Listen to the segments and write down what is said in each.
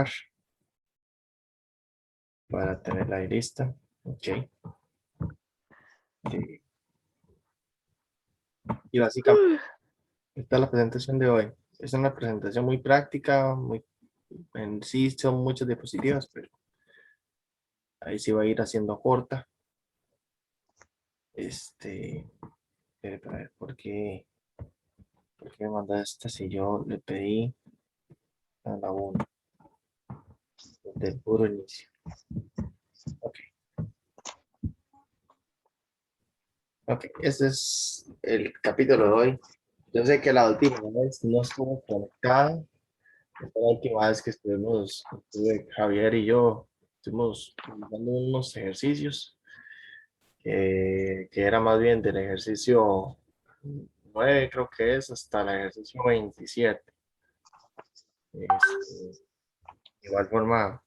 confirmar para tenerla ahí lista. Ok. Sí. Y básicamente esta es la presentación de hoy. Es una presentación muy práctica, muy, en sí son muchas diapositivas, pero ahí sí va a ir haciendo corta. Para ver por qué me manda esta si yo le pedí a la 1 desde el puro inicio. Ok, ok, este es el capítulo de hoy. Yo sé que la última vez no estuvo conectada. La última vez que estuve Javier y yo, estuvimos dando unos ejercicios que era más bien del ejercicio 9 creo que es, hasta el ejercicio 27. De igual forma,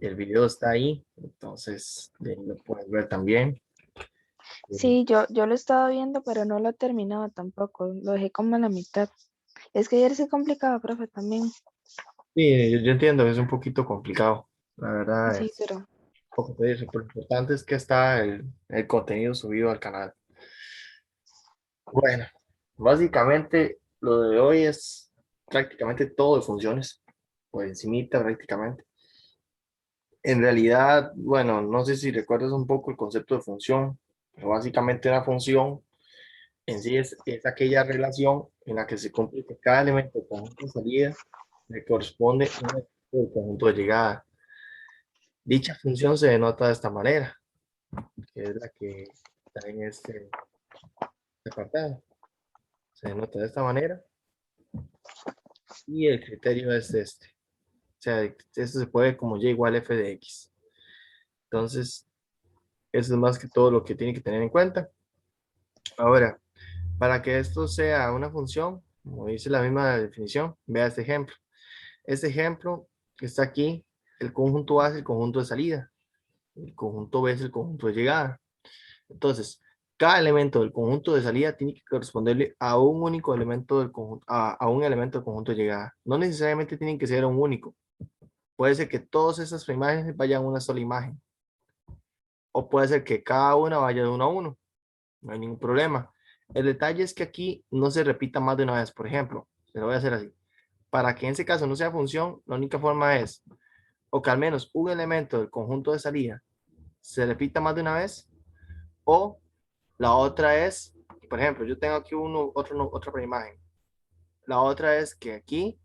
el video está ahí, entonces lo puedes ver también. Sí, yo lo estaba viendo, pero no lo he terminado tampoco. Lo dejé como a la mitad. Es que ayer se complicaba, profe, también. Sí, yo entiendo, es un poquito complicado, la verdad Sí, es pero poco pedir, lo importante es que está el contenido subido al canal. Bueno, básicamente lo de hoy es prácticamente todo de funciones, por encimita prácticamente. En realidad, bueno, no sé si recuerdas un poco el concepto de función, pero básicamente una función en sí es aquella relación en la que se cumple que cada elemento del conjunto de salida le corresponde un elemento del conjunto de llegada. Dicha función se denota de esta manera, que es la que está en este apartado. Se denota de esta manera y el criterio es este. O sea, esto se puede como y igual f de x. Entonces, eso es más que todo lo que tiene que tener en cuenta. Ahora, para que esto sea una función, como dice la misma definición, vea este ejemplo. Este ejemplo que está aquí, el conjunto A es el conjunto de salida, el conjunto B es el conjunto de llegada. Entonces, cada elemento del conjunto de salida tiene que corresponderle a un único elemento del conjunto, a un elemento del conjunto de llegada. No necesariamente tienen que ser un único. Puede ser que todas esas imágenes vayan a una sola imagen. O puede ser que cada una vaya de uno a uno. No hay ningún problema. El detalle es que aquí no se repita más de una vez. Por ejemplo, se lo voy a hacer así. Para que en ese caso no sea función, la única forma es, o que al menos un elemento del conjunto de salida se repita más de una vez, o la otra es, por ejemplo, yo tengo aquí otra imagen. La otra es que aquí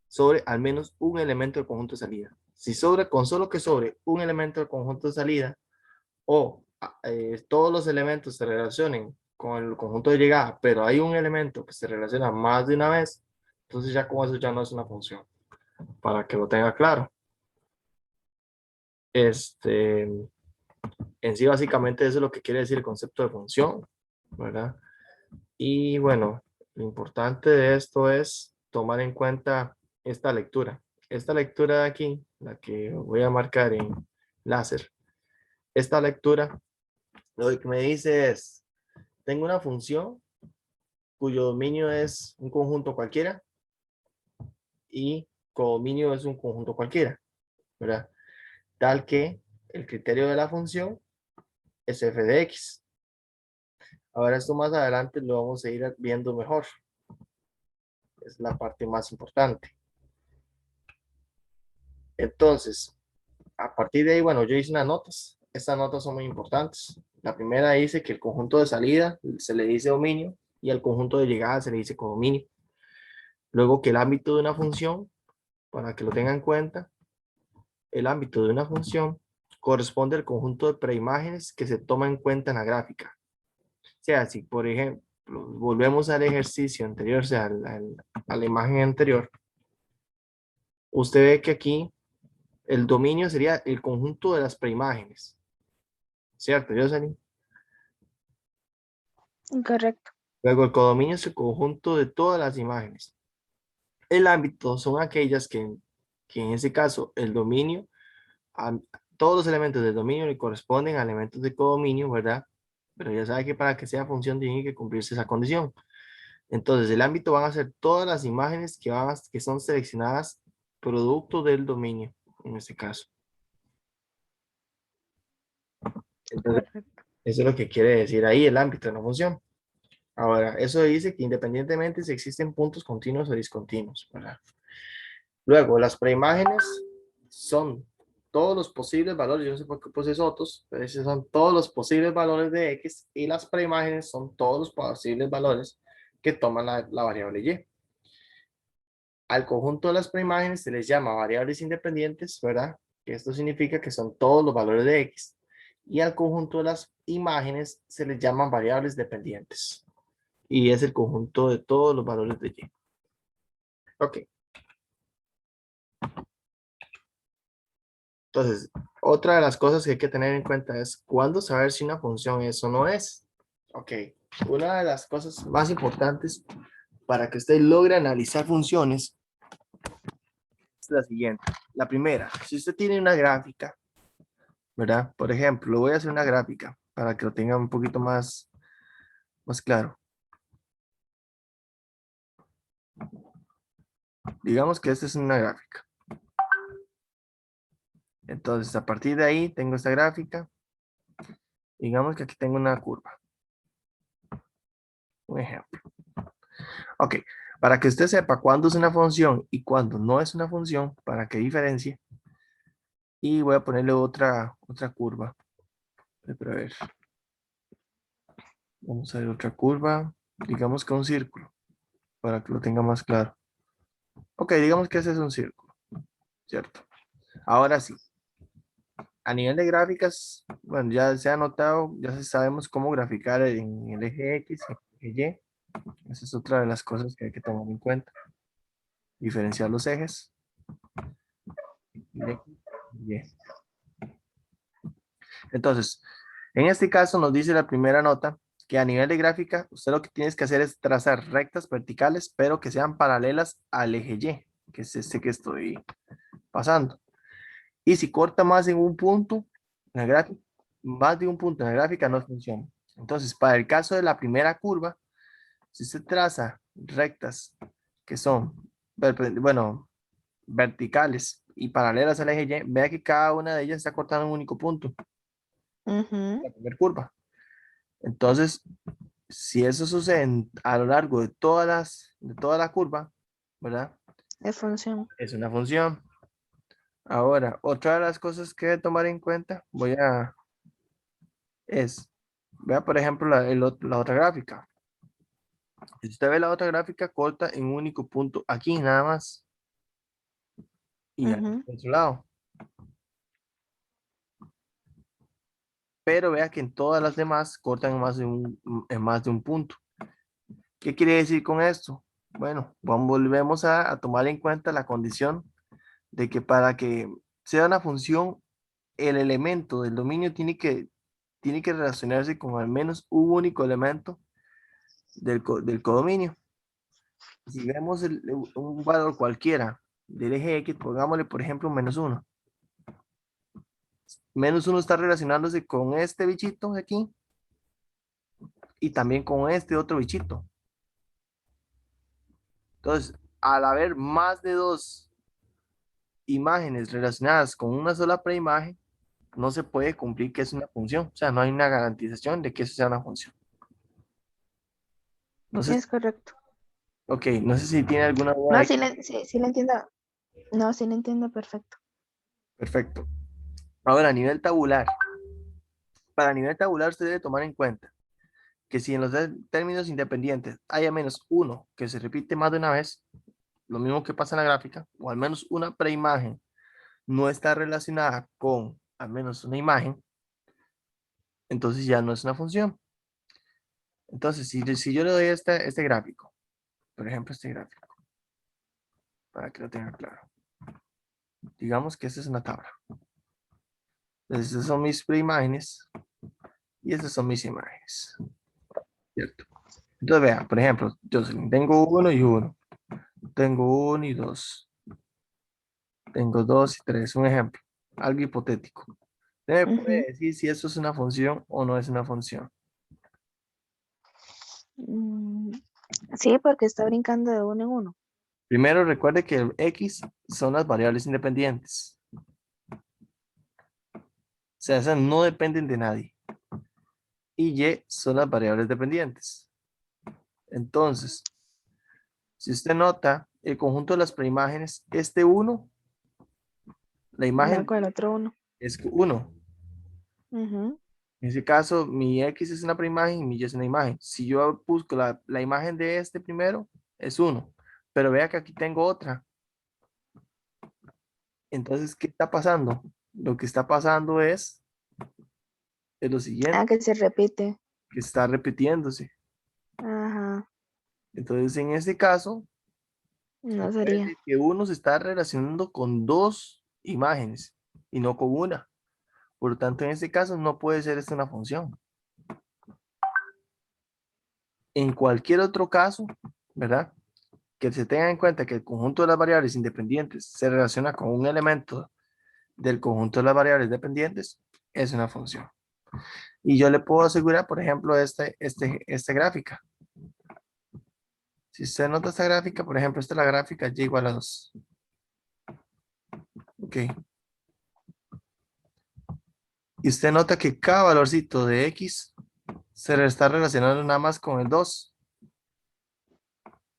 sobre al menos un elemento del conjunto de salida. Si sobre, con solo que sobre un elemento del conjunto de salida, o todos los elementos se relacionen con el conjunto de llegada, pero hay un elemento que se relaciona más de una vez, entonces ya con eso ya no es una función, para que lo tenga claro. En sí básicamente eso es lo que quiere decir el concepto de función, ¿verdad? Y bueno, lo importante de esto es tomar en cuenta esta lectura. Esta lectura de aquí, la que voy a marcar en láser, esta lectura lo que me dice es, tengo una función cuyo dominio es un conjunto cualquiera y codominio es un conjunto cualquiera, ¿verdad? Tal que el criterio de la función es f de x. Ahora esto más adelante lo vamos a ir viendo mejor. Es la parte más importante. Entonces, a partir de ahí, bueno, yo hice unas notas. Estas notas son muy importantes. La primera dice que el conjunto de salida se le dice dominio y al conjunto de llegada se le dice codominio. Luego que el ámbito de una función, para que lo tengan en cuenta, el ámbito de una función corresponde al conjunto de preimágenes que se toma en cuenta en la gráfica. O sea, si por ejemplo volvemos al ejercicio anterior, o sea, a la imagen anterior, usted ve que aquí el dominio sería el conjunto de las preimágenes. ¿Cierto, Jocelyn? incorrecto. Luego el codominio es el conjunto de todas las imágenes. El ámbito son aquellas que en ese caso el dominio, a, todos los elementos del dominio le corresponden a elementos de codominio, ¿verdad? Pero ya sabe que para que sea función tiene que cumplirse esa condición. Entonces el ámbito van a ser todas las imágenes que son seleccionadas producto del dominio, en este caso. Entonces, Perfecto. eso es lo que quiere decir ahí el ámbito de una función. Ahora, eso dice que independientemente si existen puntos continuos o discontinuos, ¿verdad? Luego, las preimágenes son todos los posibles valores, yo no sé por qué puse otros, pero esos son todos los posibles valores de X y las preimágenes son todos los posibles valores que toma la variable Y. Al conjunto de las preimágenes se les llama variables independientes, ¿verdad? Que esto significa que son todos los valores de X. Y al conjunto de las imágenes se les llaman variables dependientes. Y es el conjunto de todos los valores de Y. Ok. Entonces, otra de las cosas que hay que tener en cuenta es cuándo saber si una función es o no es. Ok. Una de las cosas más importantes para que usted logre analizar funciones es la siguiente. La primera, si usted tiene una gráfica, ¿verdad? Por ejemplo, voy a hacer una gráfica para que lo tenga un poquito más claro. Digamos que esta es una gráfica. Entonces, a partir de ahí tengo esta gráfica. Digamos que aquí tengo una curva. Un ejemplo. Ok, para que usted sepa cuándo es una función y cuándo no es una función, para que diferencie. Y voy a ponerle otra curva. Pero a ver. Vamos a ver otra curva. Digamos que un círculo, para que lo tenga más claro. Ok, digamos que ese es un círculo, ¿cierto? Ahora sí, a nivel de gráficas, bueno, ya se ha notado, ya sabemos cómo graficar en el eje X y el eje Y. Esa es otra de las cosas que hay que tomar en cuenta. Diferenciar los ejes. X y Y. Entonces, en este caso nos dice la primera nota que a nivel de gráfica, usted lo que tienes que hacer es trazar rectas verticales, pero que sean paralelas al eje Y, que es este que estoy pasando. Y si corta más en un punto, en la gráfica, más de un punto en la gráfica no funciona. Entonces, para el caso de la primera curva, si usted traza rectas que son, bueno, verticales y paralelas al eje Y, vea que cada una de ellas está cortando un único punto, la primera curva. Entonces, si eso sucede a lo largo de toda la curva, ¿verdad? De función. Es una función. Ahora, otra de las cosas que hay que tomar en cuenta, vea por ejemplo la otra gráfica. Si usted ve la otra gráfica, corta en un único punto aquí nada más. Y ya en su lado. Pero vea que en todas las demás cortan en más de un punto. ¿Qué quiere decir con esto? Bueno, volvemos a tomar en cuenta la condición de que para que sea una función, el elemento del dominio tiene que relacionarse con al menos un único elemento del codominio. Si vemos un valor cualquiera del eje X, pongámosle por ejemplo -1. -1 está relacionándose con este bichito de aquí y también con este otro bichito. Entonces, al haber más de dos imágenes relacionadas con una sola preimagen, no se puede cumplir que es una función. O sea, no hay una garantización de que eso sea una función. No sé, Es correcto. ok, no sé si tiene alguna duda No, ahí. sí le entiendo. No, sí le entiendo perfecto. Perfecto. Ahora, a nivel tabular. Para nivel tabular, usted debe tomar en cuenta que si en los términos independientes hay al menos uno que se repite más de una vez, lo mismo que pasa en la gráfica, o al menos una preimagen no está relacionada con al menos una imagen, entonces ya no es una función. Entonces, si yo le doy este gráfico, por ejemplo, este gráfico, para que lo tenga claro, digamos que esta es una tabla. Entonces, estas son mis preimágenes y estas son mis imágenes, ¿cierto? Entonces, vea, por ejemplo, yo tengo uno y uno, tengo uno y dos, tengo dos y tres, un ejemplo, algo hipotético. Usted me puede decir si eso es una función o no es una función. Sí, porque está brincando de uno en uno. Primero recuerde que el X son las variables independientes. O sea, esas no dependen de nadie. Y Y son las variables dependientes. Entonces, si usted nota el conjunto de las preimágenes, este 1, la Va imagen con el otro uno. es 1. Ujú. En ese caso, mi X es una preimagen y mi Y es una imagen. Si yo busco la imagen de este primero, es 1. Pero vea que aquí tengo otra. Entonces, ¿qué está pasando? Lo que está pasando es lo Ah, siguiente, que se repite. que está repitiéndose. Ajá. Entonces, en este caso, se No puede sería. decir que uno se está relacionando con dos imágenes y no con una. Por lo tanto, en este caso no puede ser esta una función. En cualquier otro caso, ¿verdad? Que se tenga en cuenta que el conjunto de las variables independientes se relaciona con un elemento del conjunto de las variables dependientes, es una función. Y yo le puedo asegurar, por ejemplo, esta gráfica. Si usted nota esta gráfica, por ejemplo, esta es la gráfica y igual a 2. Ok. Y usted nota que cada valorcito de X se le está relacionando nada más con el 2.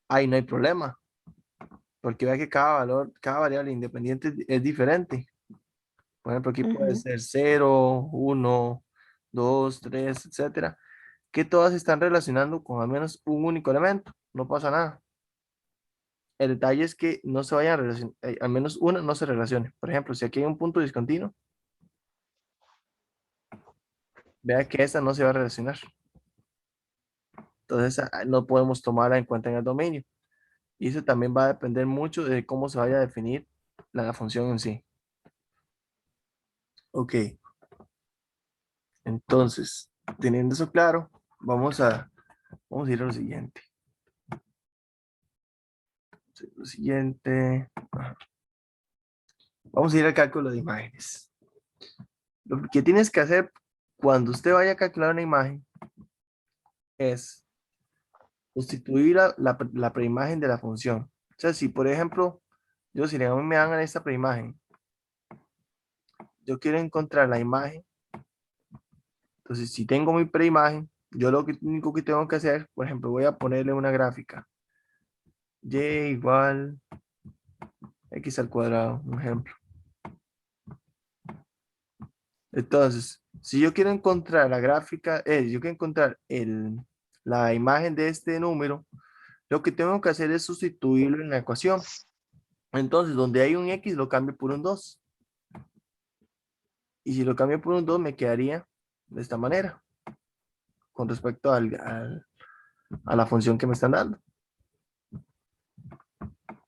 Ahí no hay problema, porque vea que cada valor, cada variable independiente es diferente. Por ejemplo, aquí puede Ujú. ser 0, 1, 2, 3, etcétera, que todas se están relacionando con al menos un único elemento. No pasa nada. El detalle es que no se vayan a relacionar, al menos una no se relacione. Por ejemplo, si aquí hay un punto discontinuo, vea que esta no se va a relacionar. Entonces, no podemos tomarla en cuenta en el dominio. Y eso también va a depender mucho de cómo se vaya a definir la función en sí. Ok, entonces, teniendo eso claro, vamos a ir a lo siguiente. Lo siguiente, vamos a ir al cálculo de imágenes. Lo que tienes que hacer cuando usted vaya a calcular una imagen es sustituir la preimagen de la función. O sea, si por ejemplo, si a mí me dan esta preimagen, yo quiero encontrar la imagen. Entonces, si tengo mi preimagen, yo lo único que tengo que hacer, por ejemplo, voy a ponerle una gráfica. Y igual x al cuadrado, un ejemplo. Entonces, si yo quiero encontrar la gráfica, yo quiero encontrar la imagen de este número, lo que tengo que hacer es sustituirlo en la ecuación. Entonces, donde hay un x, lo cambio por un 2. Y si lo cambio por un 2, me quedaría de esta manera, con respecto a la función que me están dando.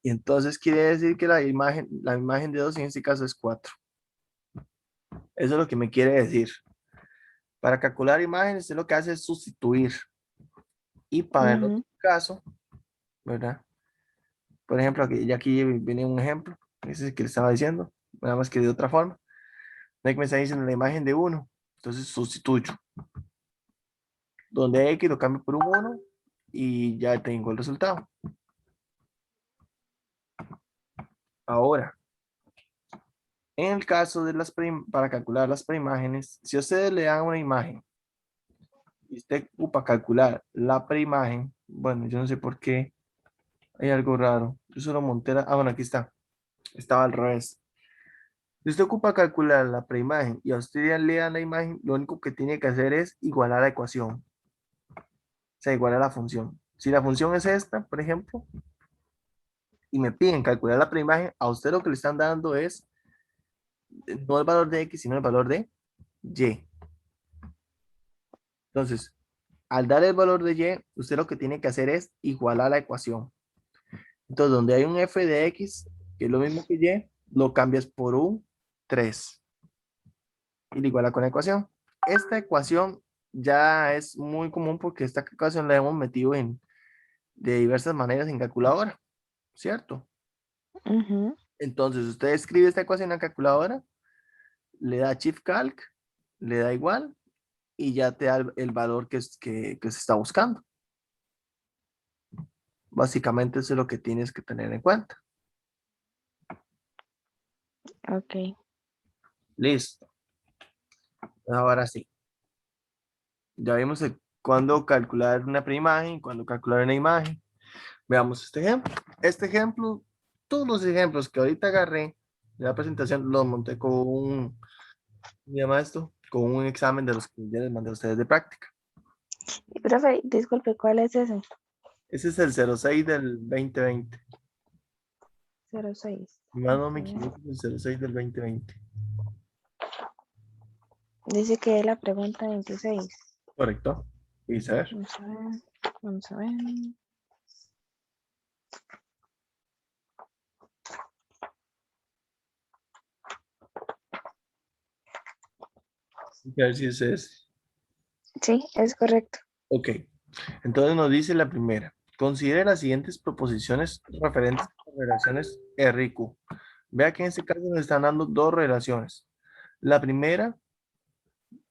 Y entonces quiere decir que la imagen de 2 en este caso es 4. Eso es lo que me quiere decir. Para calcular imágenes, lo que hace es sustituir. Y para el otro Ujú. caso, ¿verdad? Por ejemplo, aquí viene un ejemplo. Ese es el que le estaba diciendo. Nada más que de otra forma. No que me está diciendo la imagen de 1. Entonces sustituyo. Donde X lo cambio por un 1 y ya tengo el resultado. Ahora, en el caso de para calcular las preimágenes, si ustedes le dan una imagen y usted ocupa calcular la preimagen, bueno, yo no sé por qué hay algo raro. Yo solo monté bueno, aquí está. Estaba al revés. Si usted ocupa calcular la preimagen y a usted ya le dan la imagen, lo único que tiene que hacer es igualar la ecuación. O sea, igualar la función. Si la función es esta, por ejemplo, y me piden calcular la preimagen, a usted lo que le están dando es no el valor de X, sino el valor de Y. Entonces, al dar el valor de Y, usted lo que tiene que hacer es igualar la ecuación. Entonces, donde hay un f de X, que es lo mismo que Y, lo cambias por un 3 y lo iguala con la ecuación. Esta ecuación ya es muy común porque esta ecuación la hemos metido de diversas maneras en calculadora, ¿cierto? Ujú. Entonces, usted escribe esta ecuación en calculadora, le da Shift Calc, le da igual y ya te da el valor que se está buscando. Básicamente eso es lo que tienes que tener en cuenta. Ok. Listo. Ahora sí. Ya vimos cuándo calcular una preimagen, cuándo calcular una imagen. Veamos este ejemplo. Este ejemplo, todos los ejemplos que ahorita agarré de la presentación los monté con un, ¿cómo se llama esto? Con un examen de los que ya les mandé a ustedes de práctica. Y, profe, disculpe, ¿cuál es ese? Ese es el 06 del 2020. 06. Si mal no me equivoco, es el 06 del 2020. Dice que es la pregunta 26. Correcto. Y a ver. Vamos a ver. Vamos a ver. A ver si ese es. Sí, es correcto. Ok. Entonces nos dice la primera. Considere las siguientes proposiciones referentes a relaciones R y Q. Vea que en este caso nos están dando dos relaciones. La primera,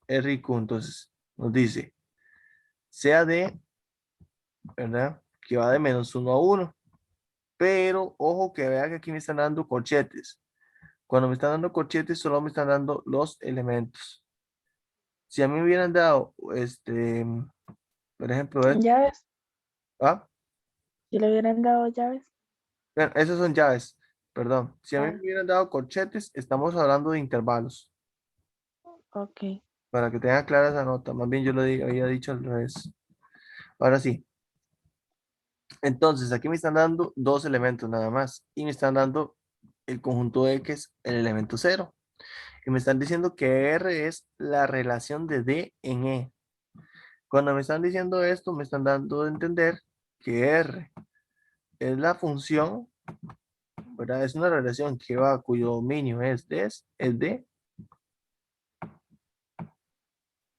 R y Q, entonces nos dice, sea de, ¿verdad? Que va de -1 a 1. Pero ojo que vea que aquí me están dando corchetes. Cuando me están dando corchetes, solo me están dando los elementos. Si a mí me hubieran dado, por ejemplo, Llaves. ¿ah? Si le hubieran dado llaves. Bueno, esas son llaves, perdón. Si a mí me Ah, hubieran dado corchetes, estamos hablando de intervalos. ok. Para que tenga clara esa nota. Más bien yo lo había dicho al revés. Ahora sí. Entonces, aquí me están dando dos elementos nada más. Y me están dando el conjunto X, el elemento cero. Y me están diciendo que R es la relación de D en E. Cuando me están diciendo esto, me están dando a entender que R es la función, ¿verdad? Es una relación que va, cuyo dominio es D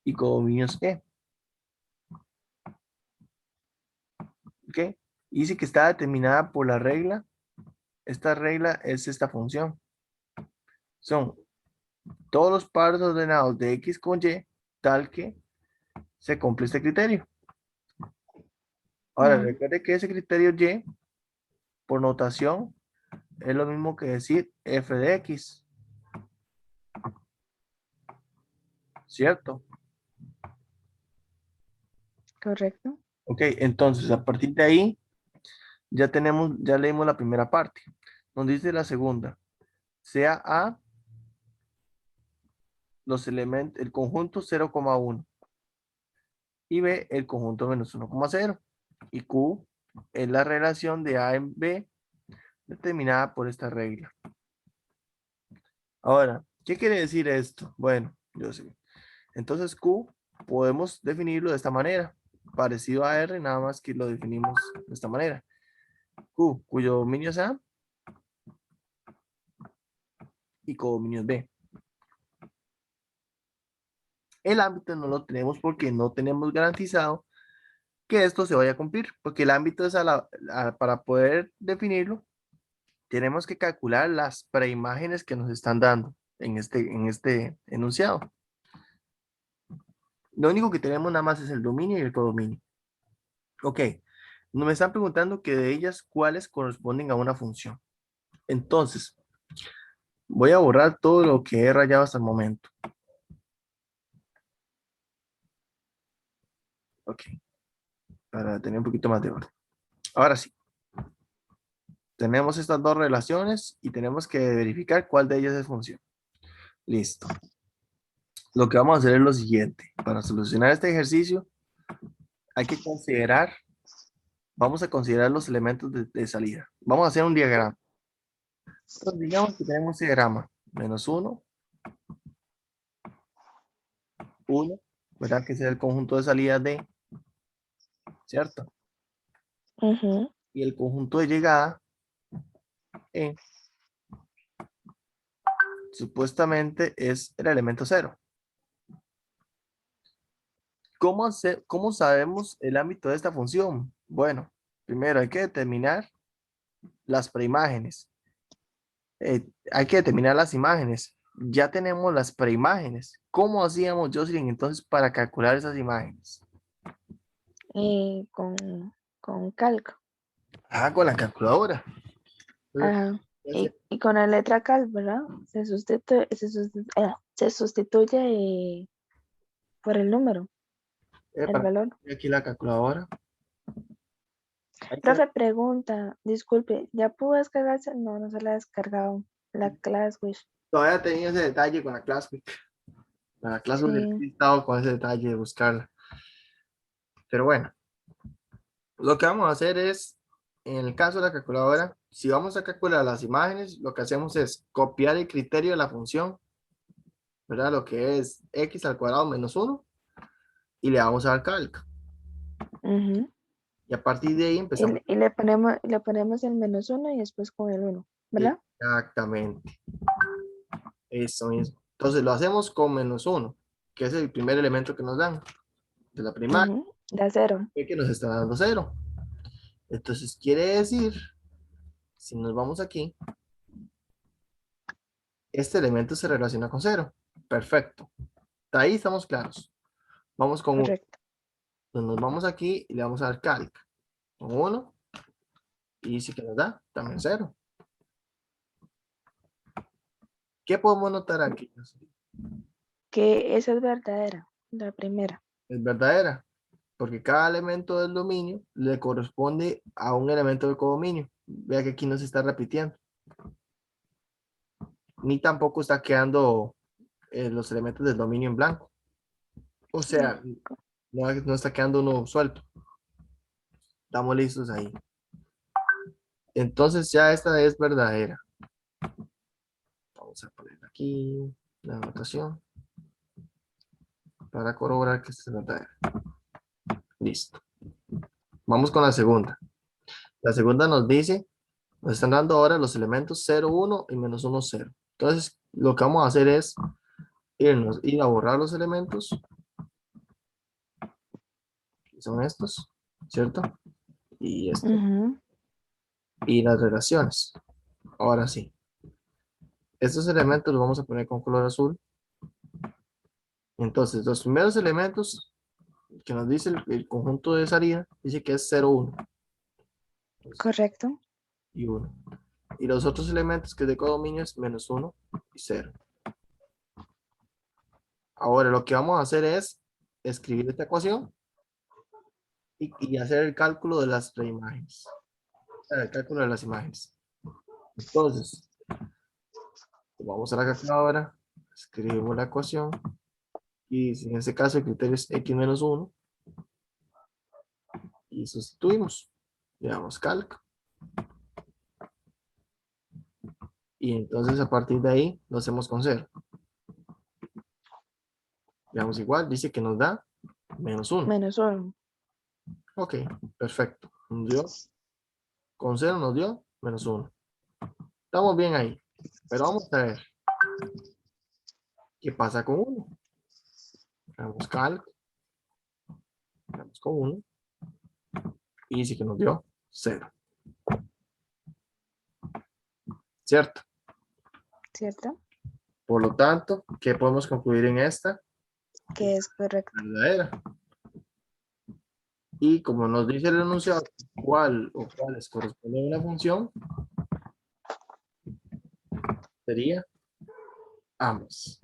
y codominio es E. ¿Ok? Y dice que está determinada por la regla. Esta regla es esta función. Son todos los pares ordenados de X con Y, tal que se cumple este criterio. Ahora, Ujú, recuerde que ese criterio Y, por notación, es lo mismo que decir f de X, ¿cierto? correcto. Ok, entonces a partir de ahí ya leímos la primera parte. Nos dice la segunda, sea A los elementos, el conjunto 0,1 y B el conjunto -1,0. Y Q es la relación de A en B determinada por esta regla. Ahora, ¿qué quiere decir esto? Bueno, yo sé. Entonces Q podemos definirlo de esta manera, parecido a R, nada más que lo definimos de esta manera. Q, cuyo dominio es A y codominio es B. El ámbito no lo tenemos porque no tenemos garantizado que esto se vaya a cumplir, porque el ámbito es para poder definirlo, tenemos que calcular las preimágenes que nos están dando en este enunciado. Lo único que tenemos nada más es el dominio y el codominio. Ok, no me están preguntando que de ellas cuáles corresponden a una función. Entonces, voy a borrar todo lo que he rayado hasta el momento. Ok, para tener un poquito más de orden. Ahora sí, tenemos estas dos relaciones y tenemos que verificar cuál de ellas es función. Listo. Lo que vamos a hacer es lo siguiente. Para solucionar este ejercicio, hay que considerar, vamos a considerar los elementos de salida. Vamos a hacer un diagrama. Entonces, digamos que tenemos un diagrama. -1, 1, ¿verdad? Que es el conjunto de salida de, ¿cierto? Ujú, Y el conjunto de llegada, E, supuestamente es el elemento cero. ¿Cómo sabemos el ámbito de esta función? Bueno, primero hay que determinar las preimágenes. Hay que determinar las imágenes. Ya tenemos las preimágenes. ¿Cómo hacíamos, Jocelyn, entonces para calcular esas imágenes? con calco. Ah, con la calculadora. Ajá. Y con la letra cal, ¿verdad? Se sustituye por el número, el Epa, valor. aquí la calculadora. Ahí está. Profe, pregunta, disculpe, ¿ya pudo descargarse? No, no se la ha descargado. La Classwish. Todavía tenía ese detalle con la Classweek. La Classweek Sí. he estado con ese detalle de buscarla. Pero bueno, lo que vamos a hacer es, en el caso de la calculadora, si vamos a calcular las imágenes, lo que hacemos es copiar el criterio de la función, ¿verdad? Lo que es x al cuadrado menos 1 y le vamos a dar calc. Ujú. Y a partir de ahí empezamos. Y le ponemos el -1 y después con el 1, ¿verdad? Exactamente, eso mismo. Entonces lo hacemos con menos 1, que es el primer elemento que nos dan de la primaria, Ujú. Da 0. que nos está dando 0. Entonces quiere decir, si nos vamos aquí, este elemento se relaciona con 0. Perfecto. De ahí estamos claros. Vamos con 1. Correcto. Entonces nos vamos aquí y le vamos a dar calc. Con 1. Y dice que nos da también 0. ¿Qué podemos notar aquí? Que esa es verdadera, la primera. Es verdadera. Porque cada elemento del dominio le corresponde a un elemento del codominio. Vea que aquí no se está repitiendo. Ni tampoco está quedando los elementos del dominio en blanco. O No. sea, no está quedando uno suelto. Estamos listos ahí. Entonces ya esta es verdadera. Vamos a poner aquí la anotación para corroborar que esta es verdadera. Listo. Vamos con la segunda. La segunda nos dice, nos están dando ahora los elementos 0, 1 y menos 1, 0. Entonces, lo que vamos a hacer es ir a borrar los elementos, que son estos, ¿cierto? Y este, Ujú. y las relaciones. Ahora sí. Estos elementos los vamos a poner con color azul. Entonces, los primeros elementos que nos dice el conjunto de salida, dice que es 0, 1 Correcto. y 1. Y los otros elementos que es de codominio es menos 1 y 0. Ahora lo que vamos a hacer es escribir esta ecuación y hacer el cálculo de las preimágenes. El cálculo de las imágenes. Entonces, vamos a la calculadora, escribimos la ecuación y en este caso el criterio es x menos 1 y sustituimos. Le damos calc y entonces a partir de ahí lo hacemos con 0. Le damos igual, dice que nos da menos 1. -1. Ok, perfecto. Nos dio, con 0 nos dio menos 1. Estamos bien ahí. Pero vamos a ver qué pasa con 1. Le damos calc, le damos con 1 y dice que nos dio 0. ¿Cierto? ¿Cierto? Por lo tanto, ¿qué podemos concluir en esta? Que es correcto. Verdadera. Y como nos dice el enunciado, cuál o cuáles corresponden a una función, sería ambas.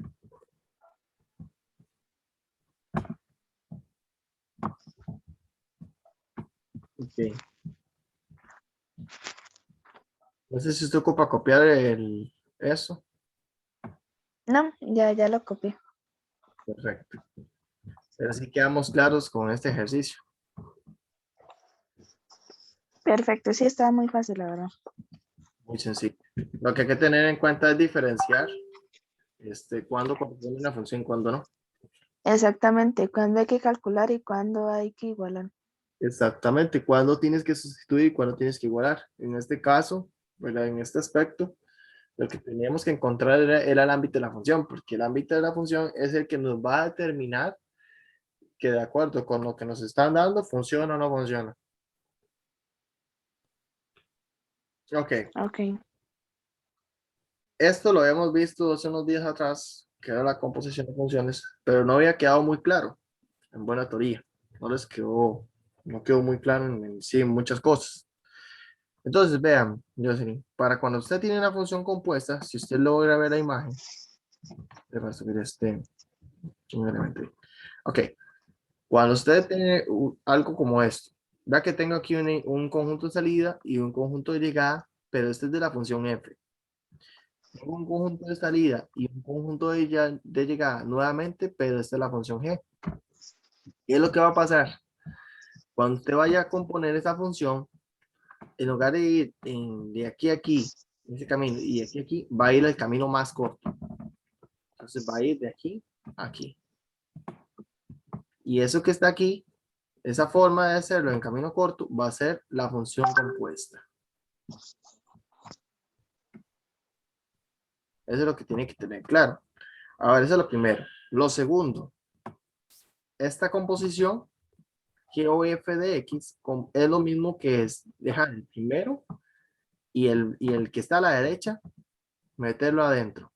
Ok. No sé si usted ocupa copiar eso. No, ya lo copié. Perfecto. Pero sí quedamos claros con este ejercicio. Perfecto, sí, estaba muy fácil, la verdad. Muy sencillo. Lo que hay que tener en cuenta es diferenciar cuándo corresponde una función y cuándo no. Exactamente, cuándo hay que calcular y cuándo hay que igualar. Exactamente, cuándo tienes que sustituir y cuándo tienes que igualar. En este caso, ¿verdad? En este aspecto, lo que teníamos que encontrar era el ámbito de la función, porque el ámbito de la función es el que nos va a determinar que de acuerdo con lo que nos están dando, funciona o no funciona. Ok, Ok, esto lo hemos visto hace unos días atrás, que era la composición de funciones, pero no había quedado muy claro en buena teoría. No quedó muy claro en sí en muchas cosas. Entonces, vean, Jocelyn, para cuando usted tiene una función compuesta, si usted logra ver la imagen, le voy a subir un elemento ahí. Ok, cuando usted tiene algo como esto, vea que tengo aquí un conjunto de salida y un conjunto de llegada, pero este es de la función f. Tengo un conjunto de salida y un conjunto de llegada nuevamente, pero esta es la función g. ¿Qué es lo que va a pasar? Cuando usted vaya a componer esa función, en lugar de ir de aquí a aquí, en ese camino, y de aquí a aquí, va a ir el camino más corto. Entonces va a ir de aquí a aquí. Y eso que está aquí, esa forma de hacerlo en camino corto, va a ser la función compuesta. Eso es lo que tiene que tener claro. Ahora, eso es lo primero. Lo segundo, esta composición GOF de X es lo mismo que es dejar el primero y el que está a la derecha, meterlo adentro.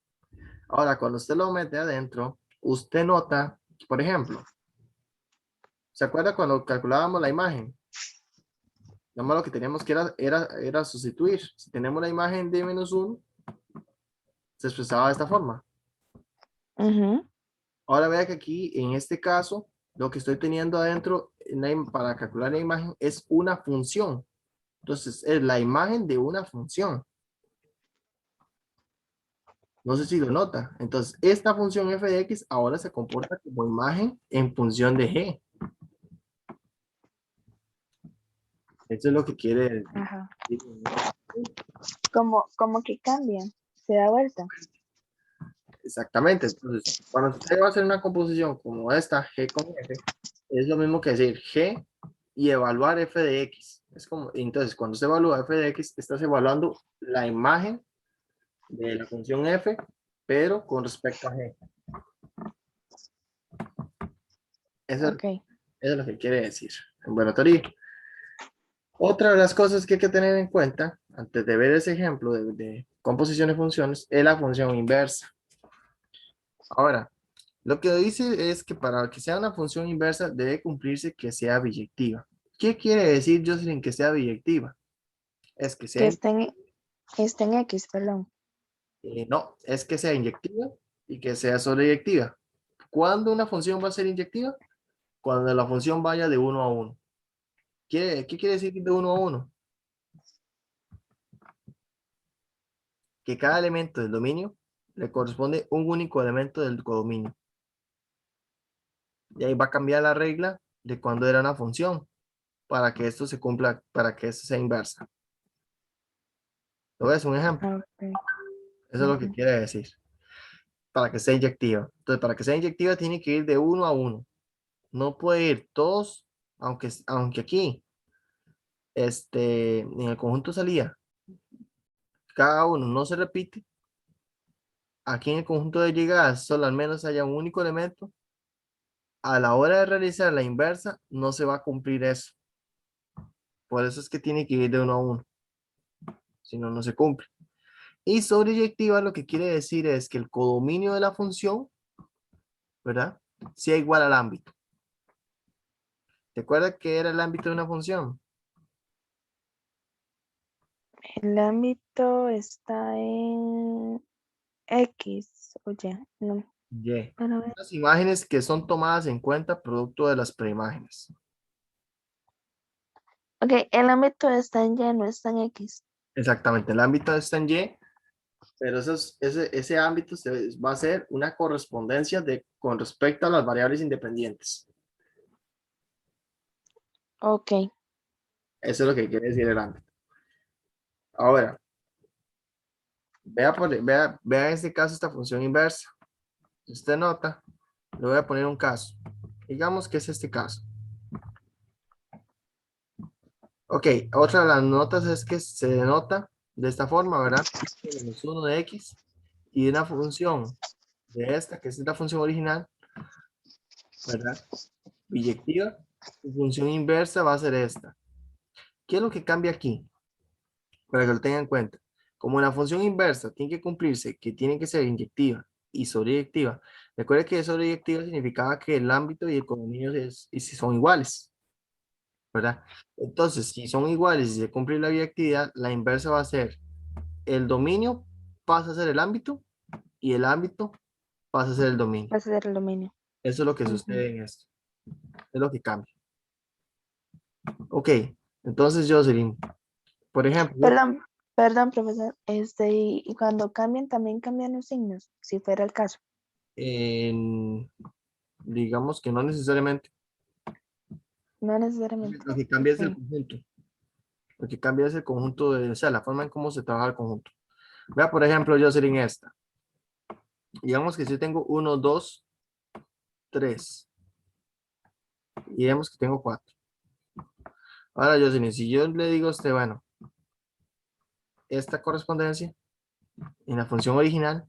Ahora, cuando usted lo mete adentro, usted nota, por ejemplo, ¿se acuerda cuando calculábamos la imagen? Nada más lo que teníamos que era sustituir. Si tenemos la imagen de -1, se expresaba de esta forma. Ujú. Ahora vea que aquí, en este caso, lo que estoy teniendo adentro para calcular la imagen es una función. Entonces, es la imagen de una función. No sé si lo nota. Entonces, esta función f de x ahora se comporta como imagen en función de g. Eso es lo que quiere Ajá. decir. Como que cambian, se da vuelta. Exactamente. Entonces, cuando usted va a hacer una composición como esta, g con f, es lo mismo que decir g y evaluar f de x. Es como, entonces, cuando usted evalúa f de x, estás evaluando la imagen de la función f, pero con respecto a g. Eso, Ok. eso es lo que quiere decir. Bueno, Tori, otra de las cosas que hay que tener en cuenta antes de ver ese ejemplo de composición de funciones es la función inversa. Ahora, lo que dice es que para que sea una función inversa debe cumplirse que sea biyectiva. ¿Qué quiere decir, Jocelyn, que sea biyectiva? Es que Que sea, esté en X, perdón. no, es que sea inyectiva y que sea sobreyectiva. ¿Cuándo una función va a ser inyectiva? Cuando la función vaya de 1 a 1. ¿Qué quiere decir de 1 a 1? Que cada elemento del dominio le corresponde un único elemento del codominio. Y ahí va a cambiar la regla de cuando era una función para que esto se cumpla, para que esto sea inversa. ¿Lo ves? Un ejemplo. Ok. Eso es lo que Ujú. quiere decir. Para que sea inyectiva. Entonces, para que sea inyectiva tiene que ir de 1 a 1. No puede ir todos, aunque aquí, en el conjunto salida, cada uno no se repite. Aquí en el conjunto de llegadas solo al menos haya un único elemento. A la hora de realizar la inversa, no se va a cumplir eso. Por eso es que tiene que ir de 1 a 1. Si no, no se cumple. Y sobreyectiva lo que quiere decir es que el codominio de la función, ¿verdad? Sea igual al ámbito. ¿Te acuerdas qué era el ámbito de una función? El ámbito está en X, oye, no, Y. para ver. Las imágenes que son tomadas en cuenta producto de las preimágenes. Ok, el ámbito está en Y, no está en X. Exactamente, el ámbito está en Y, pero ese ámbito va a ser una correspondencia con respecto a las variables independientes. Ok. Eso es lo que quiere decir el ámbito. Ahora, vea en este caso esta función inversa. Si usted nota, le voy a poner un caso. Digamos que es este caso. Ok, otra de las notas es que se denota de esta forma, ¿verdad? Menos 1 de X y una función de esta, que es la función original, ¿verdad? Biyectiva, su función inversa va a ser esta. ¿Qué es lo que cambia aquí? Para que lo tengan en cuenta. Como la función inversa tiene que cumplirse, que tiene que ser inyectiva y sobreyectiva. Recuerde que sobreyectiva significaba que el ámbito y el codominio si son iguales. ¿verdad? Entonces, si son iguales y se cumple la biyectividad, la inversa va a ser el dominio pasa a ser el ámbito y el ámbito pasa a ser el dominio. Va a ser el dominio. Eso es lo que Ujú. sucede en esto. Es lo que cambia. Ok, entonces Jocelyn, por ejemplo, Perdón, perdón, profesor. Y cuando cambian, también cambian los signos, si fuera el caso. digamos que no necesariamente, No necesariamente. lo que cambia es el Ok. conjunto. Lo que cambia es el conjunto o sea, la forma en cómo se trabaja el conjunto. Vea, por ejemplo, Jocelyn, esta. Digamos que si tengo uno, 2, 3. Y digamos que tengo 4. Ahora, Jocelyn, si yo le digo a usted, bueno, esta correspondencia en la función original,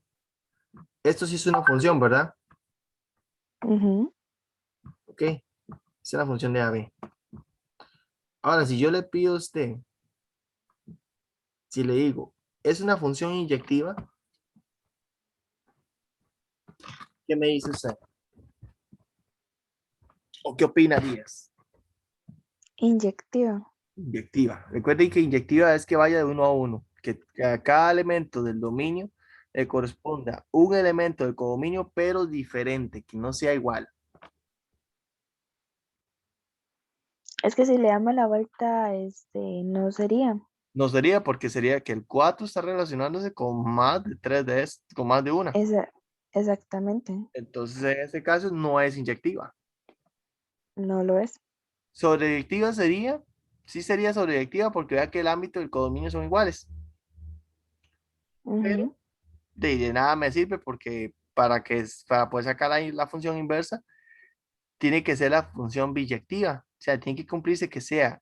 esto sí es una función, ¿verdad? Ujú. Ok, es la función de AB. Ahora, si yo le pido a usted, si le digo, es una función inyectiva, ¿qué me dice usted? ¿O qué opinarías? Inyectiva. Inyectiva. Recuerden que inyectiva es que vaya de uno a uno, que a cada elemento del dominio le corresponda un elemento del codominio, pero diferente, que no sea igual. Es que si le damos la vuelta, no sería. No sería porque sería que el 4 está relacionándose con más de 3 de con más de una. Esa, exactamente. Entonces, en este caso no es inyectiva. No lo es. Sobreyectiva sería, sí sería sobreyectiva porque vea que el ámbito del codominio son iguales, pero Ujú. de nada me sirve porque para poder sacar la función inversa, tiene que ser la función biyectiva. O sea, tiene que cumplirse que sea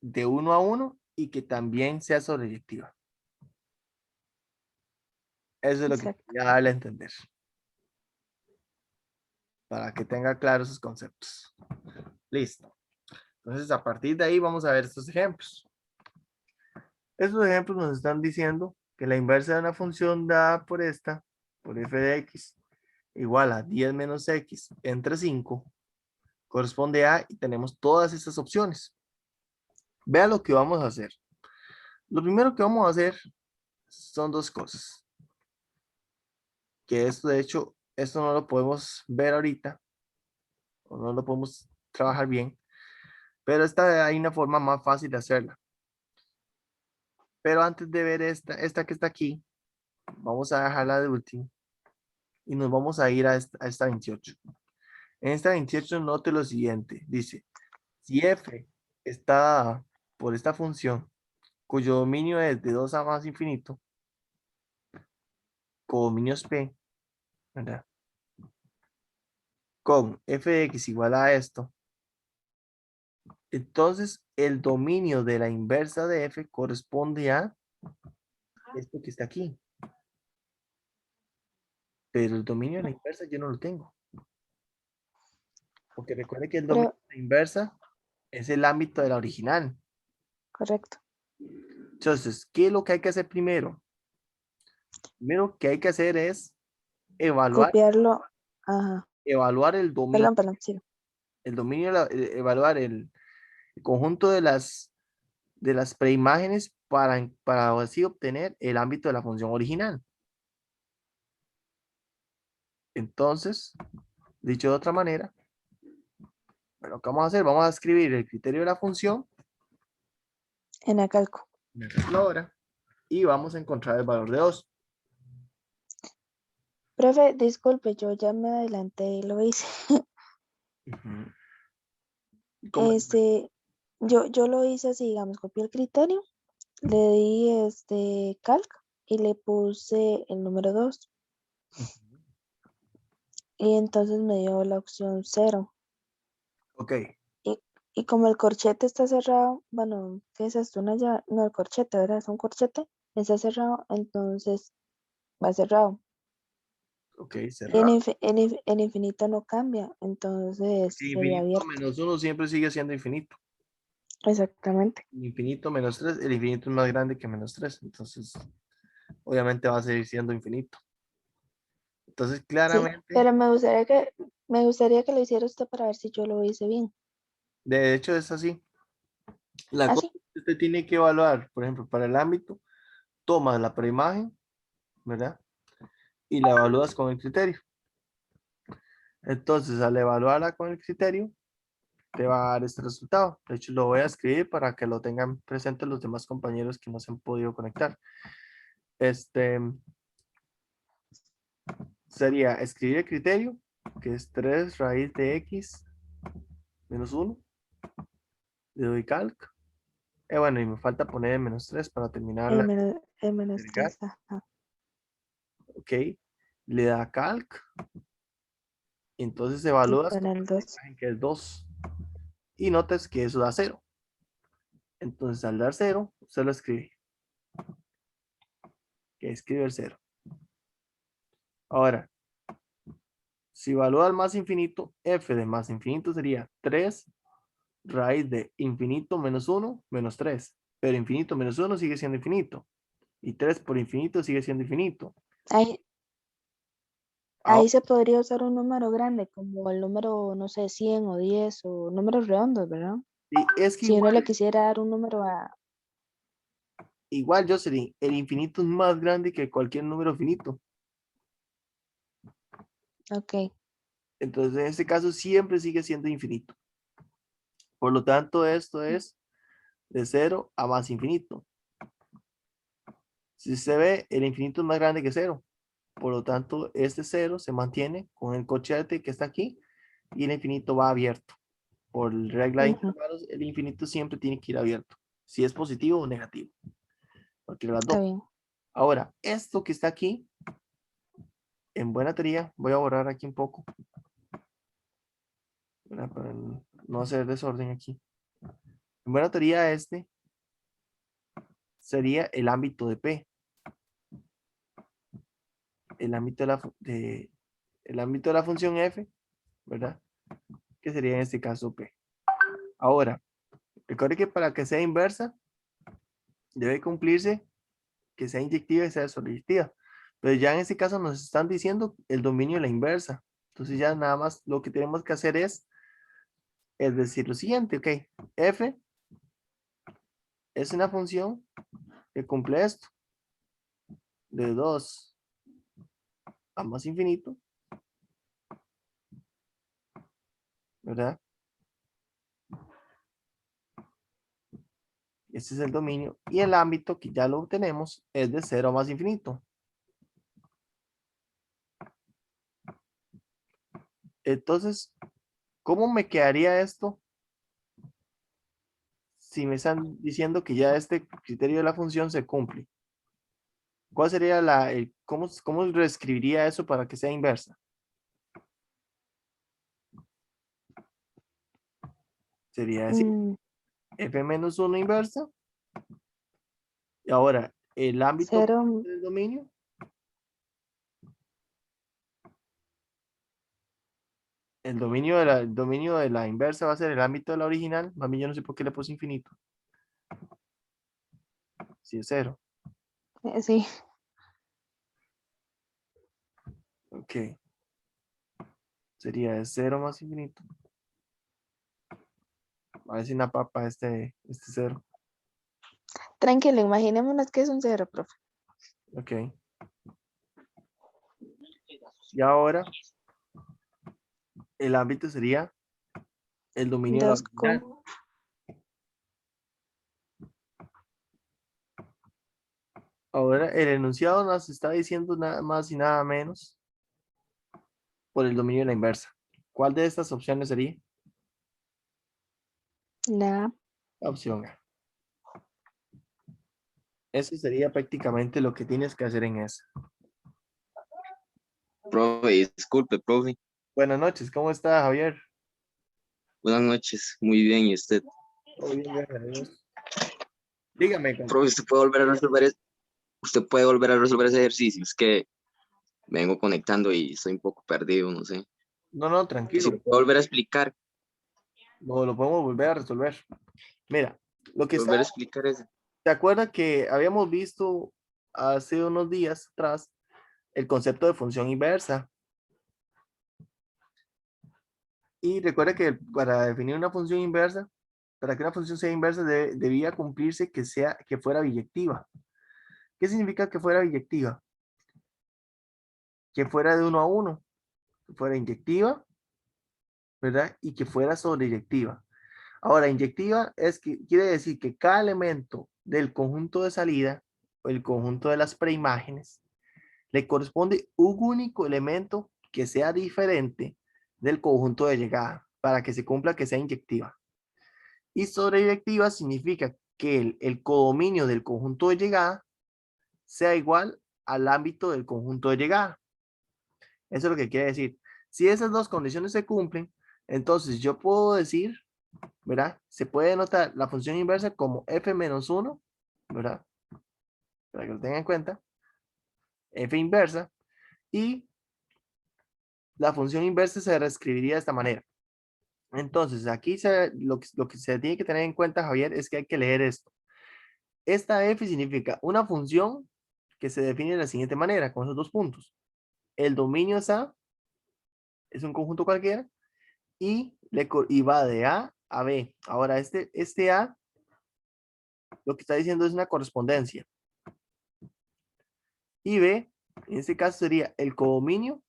de uno a uno y que también sea sobreyectiva. Eso es lo que Exacto. quería darle a entender, para que tenga claros esos conceptos. Listo. Entonces, a partir de ahí vamos a ver estos ejemplos. Estos ejemplos nos están diciendo que la inversa de una función dada por esta, por f de x, igual a 10 menos x entre 5, corresponde a, y tenemos todas estas opciones. Vea lo que vamos a hacer. Lo primero que vamos a hacer son dos cosas. Que esto, de hecho, esto no lo podemos ver ahorita, o no lo podemos trabajar bien, pero esta hay una forma más fácil de hacerla. Pero antes de ver esta que está aquí, vamos a dejarla de último y nos vamos a ir a esta 28. En esta 28 note lo siguiente, dice, si f está dada por esta función, cuyo dominio es de 2 a más infinito, codominios P, ¿verdad? Con f de x igual a esto, entonces el dominio de la inversa de f corresponde a esto que está aquí. Pero el dominio de la inversa yo no lo tengo. Porque recuerde que el dominio Pero, de la inversa es el ámbito de la original. correcto. Entonces, ¿qué es lo que hay que hacer primero? Primero que hay que hacer es evaluar, Copiarlo. Ajá. evaluar el dominio. Perdón, perdón, sí. El dominio, evaluar el conjunto de las preimágenes para así obtener el ámbito de la función original. Entonces, dicho de otra manera, lo que vamos a hacer, vamos a escribir el criterio de la función En Acalco. en la calculadora y vamos a encontrar el valor de 2. Profe, disculpe, yo ya me adelanté y lo hice. Ujú. ¿Cómo? Este, yo lo hice así, digamos, copié el criterio, le di calc y le puse el número 2 Ujú. y entonces me dio la opción 0. Ok, Y, y como el corchete está cerrado, bueno, ¿qué es esto? Una llave, no, el corchete, ¿verdad? Es un corchete, está cerrado, entonces va cerrado. ok, Y cerrado. en infinito no cambia, entonces Porque sería infinito abierto. menos uno siempre sigue siendo infinito. Exactamente. Infinito menos 3, el infinito es más grande que menos 3, entonces obviamente va a seguir siendo infinito. Entonces, Sí, claramente, pero me gustaría que lo hiciera usted para ver si yo lo hice bien. de hecho es así. La cosa Así. que usted tiene que evaluar, por ejemplo, para el ámbito, tomas la preimagen, ¿verdad? Y la evalúas con el criterio. Entonces, al evaluarla con el criterio, te va a dar este resultado. De hecho, lo voy a escribir para que lo tengan presente los demás compañeros que no se han podido conectar. Este sería escribir el criterio, que es 3 raíz de x menos 1. Le doy calc. Bueno, y me falta poner el menos 3 para terminar la El menos agregar. 3. Ajá. Ok. Le da calc. Y entonces Y evalúas con para la el 2. imagen que es 2. Y notas que eso da 0. Entonces al dar 0, usted lo escribe. Que escribe el 0. Ahora, si evalúa el más infinito, f de más infinito sería 3 raíz de infinito menos 1 menos 3. Pero infinito menos 1 sigue siendo infinito. Y 3 por infinito sigue siendo infinito. Ahí, Ahora, ahí se podría usar un número grande, como el número, no sé, 100 o 10 o números redondos, ¿verdad? sí, es que Si uno le igual, quisiera dar un número a... igual Jocelyn, el infinito es más grande que cualquier número finito. Ok. Entonces, en este caso, siempre sigue siendo infinito. Por lo tanto, esto es de 0 a más infinito. Si se ve, el infinito es más grande que 0. Por lo tanto, este 0 se mantiene con el corchete que está aquí y el infinito va abierto. Por regla de Ujú, intervalos, el infinito siempre tiene que ir abierto. Si es positivo o negativo. Cualquiera de las está dos. bien. Ahora, esto que está aquí, en buena teoría, voy a borrar aquí un poco, ¿verdad? Para no hacer desorden aquí. En buena teoría, este sería el ámbito de P. El ámbito el ámbito de la función f, ¿verdad? Que sería en este caso P. Ahora, recuerde que para que sea inversa, debe cumplirse que sea inyectiva y sea sobreyectiva. Pero ya en este caso nos están diciendo el dominio de la inversa. Entonces ya nada más lo que tenemos que hacer es decir lo siguiente, ok, f es una función que cumple esto, de 2 a más infinito, ¿verdad? Este es el dominio. Y el ámbito, que ya lo tenemos, es de 0 a más infinito. Entonces, ¿cómo me quedaría esto si me están diciendo que ya este criterio de la función se cumple? ¿Cuál sería cómo reescribiría eso para que sea inversa? Sería decir, Mm, f menos 1 inversa. Y ahora, el ámbito cero, del dominio. El dominio de la inversa va a ser el ámbito de la original. Mami, yo no sé por qué le puse infinito. Si es 0. sí. Ok. Sería de 0 más infinito. A ver si una papa este 0. Tranquilo, imaginémonos que es un cero, profe. Ok. Y ahora, el ámbito sería el dominio de la 2 original. con... Ahora, el enunciado nos está diciendo nada más y nada menos por el dominio de la inversa. ¿Cuál de estas opciones sería? La... La opción A. Eso sería prácticamente lo que tienes que hacer en esa. Profe, disculpe, profe. Buenas noches, ¿cómo está, Javier? Buenas noches, muy bien, ¿y usted? Todo bien, gracias a Dios. Dígame. Profe, usted puede volver a resolver ese ejercicio. Es que vengo conectando y estoy un poco perdido, no sé. No, no, Si tranquilo. me puede volver a explicar, Lo podemos volver a resolver. Mira, lo que está, volver a explicar ese. ¿te acuerdas que habíamos visto hace unos días atrás el concepto de función inversa? Y recuerda que para definir una función inversa para que una función sea inversa debía cumplirse que fuera biyectiva. ¿Qué significa que fuera biyectiva? Que fuera de 1 a 1, que fuera inyectiva, ¿verdad? Y que fuera sobreyectiva. Ahora, inyectiva quiere decir que cada elemento del conjunto de salida o el conjunto de las preimágenes le corresponde un único elemento que sea diferente del conjunto de llegada para que se cumpla que sea inyectiva. Y sobreyectiva significa que el codominio del conjunto de llegada sea igual al ámbito del conjunto de llegada. Eso es lo que quiere decir. Si esas dos condiciones se cumplen, entonces yo puedo decir, ¿verdad? Se puede notar la función inversa como f menos 1, ¿verdad? Para que lo tengan en cuenta. F inversa. Y la función inversa se reescribiría de esta manera. Entonces, aquí lo que se tiene que tener en cuenta, Javier, es que hay que leer esto. Esta f significa una función que se define de la siguiente manera, con esos dos puntos. El dominio es A, es un conjunto cualquiera, y va de A a B. Ahora, este A, lo que está diciendo es una correspondencia. Y B, en este caso sería el codominio,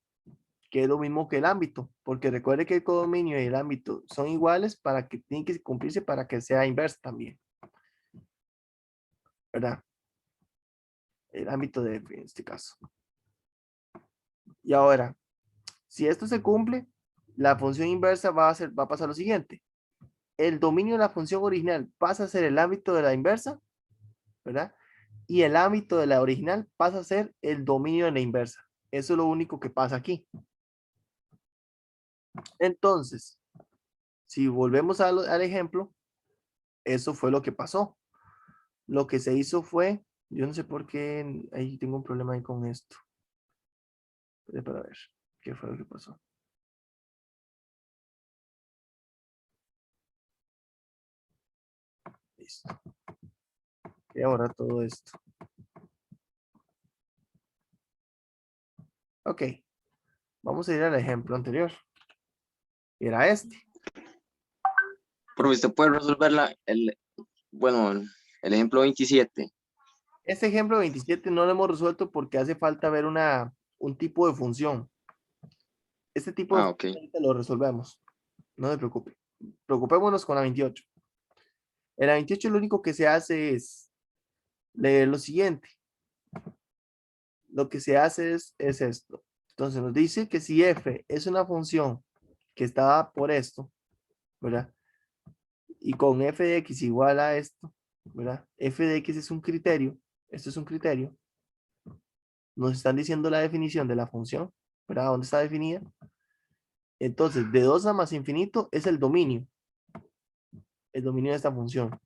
que es lo mismo que el ámbito, porque recuerde que el codominio y el ámbito son iguales para que tienen que cumplirse para que sea inversa también. ¿Verdad? El ámbito de F en este caso. Y ahora, si esto se cumple, la función inversa va a pasar lo siguiente. El dominio de la función original pasa a ser el ámbito de la inversa, ¿verdad? Y el ámbito de la original pasa a ser el dominio de la inversa. Eso es lo único que pasa aquí. Entonces, si volvemos al ejemplo, eso fue lo que pasó. Lo que se hizo fue, yo no sé por qué, ahí tengo un problema ahí con esto. Para ver, ¿qué fue lo que pasó? Listo. Y ahora todo esto. Ok. Vamos a ir al ejemplo anterior. Era este. Pero usted puede resolver bueno, el ejemplo 27. Este ejemplo 27 no lo hemos resuelto porque hace falta ver un tipo de función. Este tipo de Ok. función lo resolvemos. No se preocupe. Preocupémonos con la 28. En la 28 lo único que se hace es leer lo siguiente. Lo que se hace es esto. Entonces nos dice que si f es una función que está dada por esto, ¿verdad? Y con f de x igual a esto, ¿verdad? F de x es un criterio. Esto es un criterio. Nos están diciendo la definición de la función, ¿verdad? ¿Dónde está definida? Entonces, de 2 a más infinito es el dominio de esta función.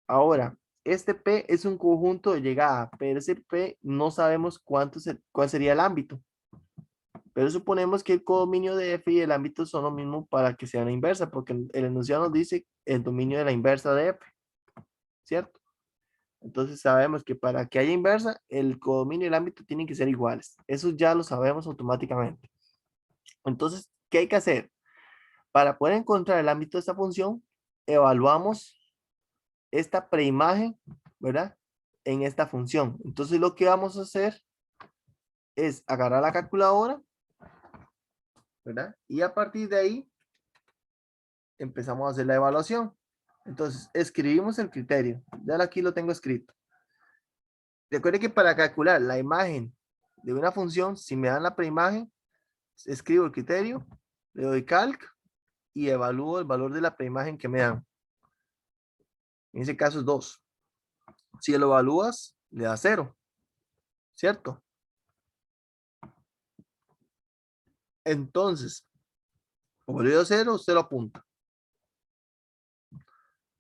Ahora, este P es un conjunto de llegada, pero ese P no sabemos cuál sería el ámbito. Pero suponemos que el codominio de F y el ámbito son lo mismo para que sea la inversa, porque el enunciado nos dice el dominio de la inversa de F, ¿cierto? Entonces sabemos que para que haya inversa, el codominio y el ámbito tienen que ser iguales. Eso ya lo sabemos automáticamente. Entonces, ¿qué hay que hacer? Para poder encontrar el ámbito de esta función, evaluamos esta preimagen, ¿verdad? En esta función. Entonces lo que vamos a hacer es agarrar la calculadora, ¿verdad? Y a partir de ahí empezamos a hacer la evaluación. Entonces escribimos el criterio. Ya aquí lo tengo escrito. Recuerde que para calcular la imagen de una función, si me dan la preimagen, escribo el criterio, le doy calc y evalúo el valor de la preimagen que me dan. En ese caso es 2. Si lo evalúas, le da 0. ¿Cierto? Entonces, como le dio 0, usted lo apunta.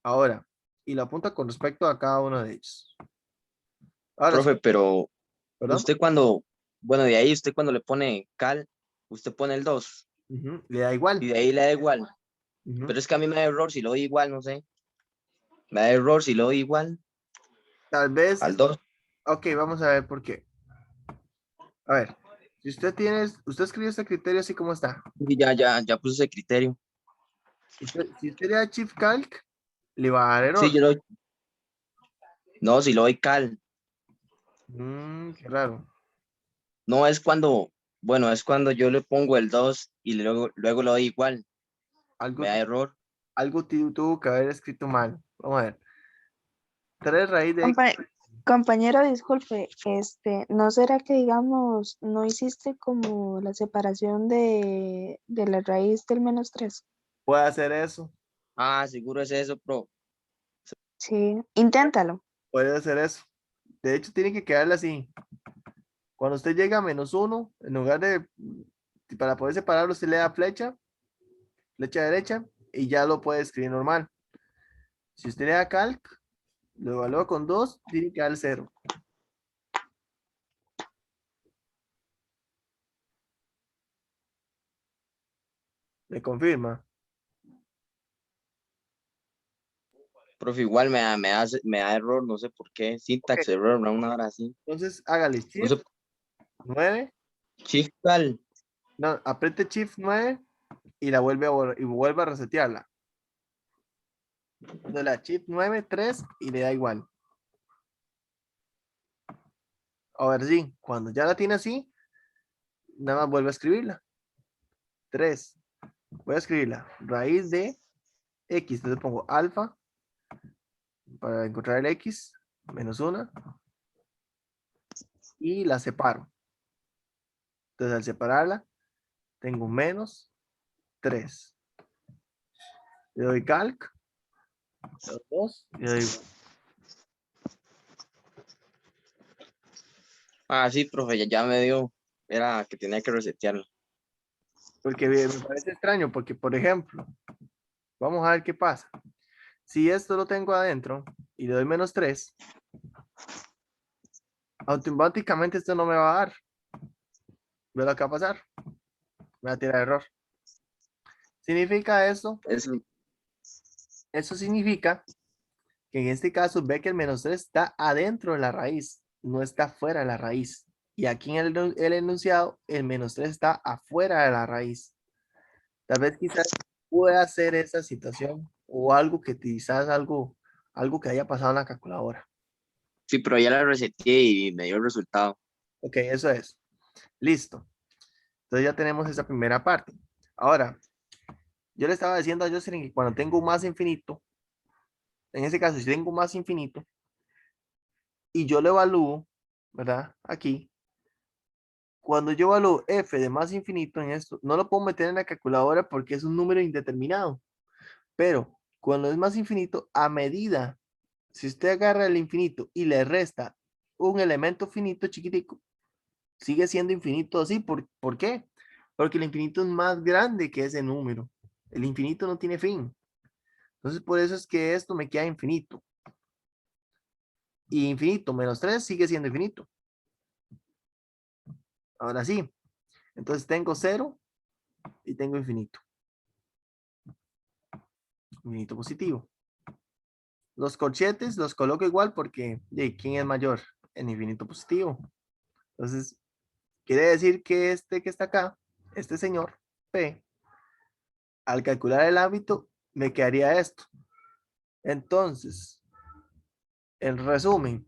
Ahora, y lo apunta con respecto a cada uno de ellos. Ahora Profe, sí, pero ¿perdón? usted bueno, de ahí usted cuando le pone cal, usted pone el 2 Le da igual. y de ahí le da igual. Ujú. Pero es que a mí me da error si lo doy igual, no sé. Me da error si lo doy igual Tal vez, al 2. ok, vamos a ver por qué. A ver, si usted escribe este criterio así como está. Y ya puse ese criterio. Si usted le da Shift Calc, le va a dar error. Sí, no, si lo doy cal. Qué raro. No es cuando, bueno, es cuando yo le pongo el 2 y luego lo doy igual. Algo, Me da error. algo tuvo que haber escrito mal. Vamos a ver. 3 raíz de X. Compañero, disculpe, ¿no será que, digamos, no hiciste como la separación de la raíz del -3? Puede hacer eso. Ah, seguro es eso, pro. Sí, inténtalo. Puede hacer eso. De hecho, tiene que quedarle así. Cuando usted llega a -1, en lugar de, para poder separarlo, usted le da flecha derecha, y ya lo puede escribir normal. Si usted le da calc, lo evalúa con 2, tiene que dar 0. ¿Me confirma? Profe, igual me da error, no sé por qué. Ok, Syntax error, una hora así. entonces hágale No Shift sé, 9. shift cal. No, apriete Shift 9 y la vuelve a resetearla. De la Shift 9, 3 y le da igual. A ver, sí, cuando ya la tiene así, nada más vuelve a escribirla. 3. Voy a escribirla. Raíz de X. Entonces pongo alfa para encontrar el X, -1, y la separo. Entonces al separarla, tengo -3. Le doy calc, le doy 2, le doy igual. Ah, sí, profe, ya me dio. Era que tenía que resetearlo. Porque me parece extraño, porque por ejemplo, vamos a ver qué pasa. Si esto lo tengo adentro y le doy -3, automáticamente esto no me va a dar. ¿Ve lo que va a pasar? Me va a tirar error. ¿Significa eso? Eso, Eso significa que en este caso ve que el -3 está adentro de la raíz, no está fuera de la raíz. Y aquí en el enunciado, el -3 está afuera de la raíz. Tal vez quizás pueda ser esa situación o algo que quizás algo que haya pasado en la calculadora. sí, pero ya la reseteé y me dio el resultado. Ok, eso es. Listo. Entonces ya tenemos esa primera parte. Ahora, yo le estaba diciendo a Jocelyn que cuando tengo un más infinito, en ese caso, si tengo un más infinito y yo lo evalúo, ¿verdad? Aquí, cuando yo evalúo f de más infinito en esto, no lo puedo meter en la calculadora porque es un número indeterminado. Pero cuando es más infinito, a medida, si usted agarra el infinito y le resta un elemento finito chiquitico, sigue siendo infinito así. ¿Por qué? Porque el infinito es más grande que ese número. El infinito no tiene fin. Entonces, por eso es que esto me queda infinito. Y infinito -3 sigue siendo infinito. Ahora sí. Entonces tengo 0 y tengo infinito. Infinito positivo. Los corchetes los coloco igual porque ¿de quién es mayor? El infinito positivo. Entonces, quiere decir que este que está acá, este señor P, al calcular el ámbito, me quedaría esto. Entonces, en resumen,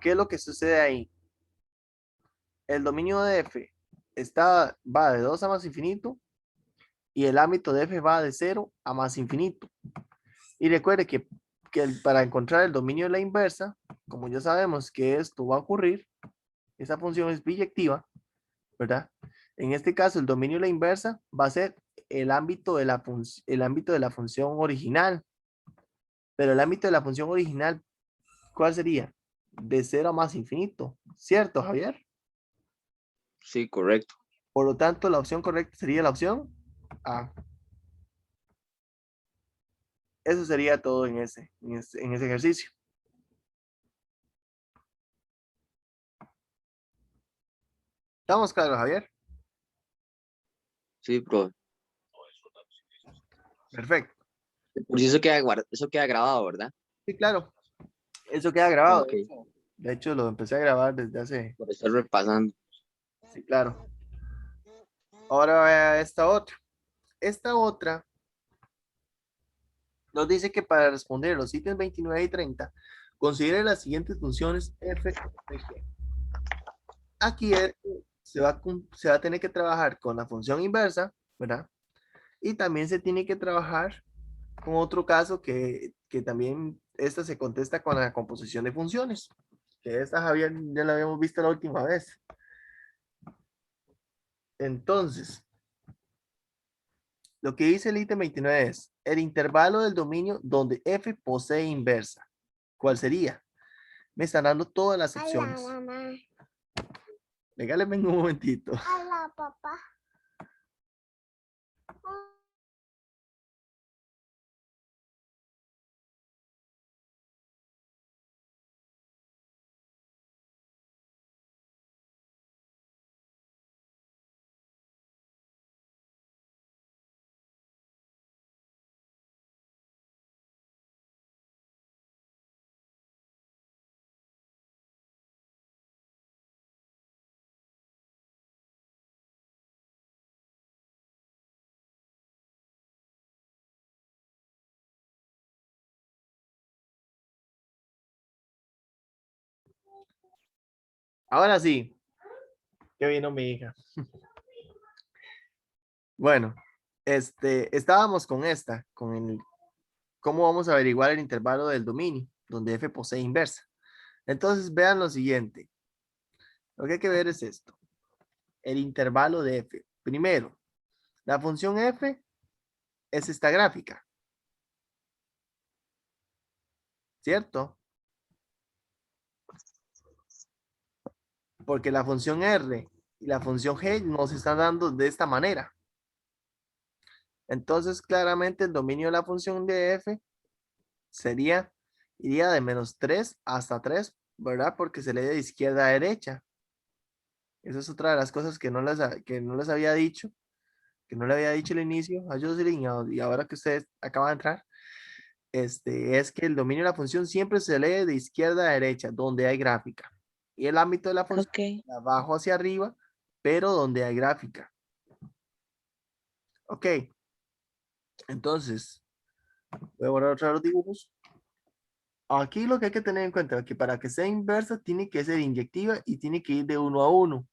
¿qué es lo que sucede ahí? El dominio de F va de 2 a más infinito y el ámbito de F va de 0 a más infinito. Y recuerde que para encontrar el dominio de la inversa, como ya sabemos que esto va a ocurrir, esa función es biyectiva, ¿verdad? En este caso, el dominio de la inversa va a ser el ámbito de el ámbito de la función original. Pero el ámbito de la función original, ¿cuál sería? De 0 a más infinito, ¿cierto, Javier? Sí, correcto. Por lo tanto, la opción correcta sería la opción A. Eso sería todo en ese ejercicio. ¿Estamos claros, Javier? Sí, profe. Perfecto. Por si eso queda grabado, ¿verdad? Sí, claro. Eso queda grabado. Ok, De hecho, lo empecé a grabar desde hace... por estar repasando. Sí, claro. Ahora vea esta otra. esta otra nos dice que para responder los ítems 29 y 30, considere las siguientes funciones f de g. Aquí se va a tener que trabajar con la función inversa, ¿verdad? Y también se tiene que trabajar con otro caso que también esta se contesta con la composición de funciones, que esta Javier ya la habíamos visto la última vez. Entonces, lo que dice el ítem 29 es el intervalo del dominio donde f posee inversa. ¿Cuál sería? Me están dando todas las opciones. Hola, mamá. Regálenme un momentito. Hola, papá. Ahora sí. Qué vino mi hija. Bueno, estábamos con esta, con el cómo vamos a averiguar el intervalo del dominio, donde f posee inversa. Entonces, vean lo siguiente. Lo que hay que ver es esto. El intervalo de f. Primero, la función f es esta gráfica. ¿Cierto? Porque la función r y la función g nos están dando de esta manera. Entonces, claramente el dominio de la función de f iría de -3 hasta 3, ¿verdad? Porque se lee de izquierda a derecha. Esa es otra de las cosas que que no les había dicho, que no le había dicho al inicio a Jocelyn y ahora que ustedes acaban de entrar, es que el dominio de la función siempre se lee de izquierda a derecha, donde hay gráfica. Y el ámbito de la función Ok. de abajo hacia arriba, pero donde hay gráfica. Ok. Entonces, voy a borrar otra vez los dibujos. Aquí lo que hay que tener en cuenta es que para que sea inversa tiene que ser inyectiva y tiene que ir de 1 a 1.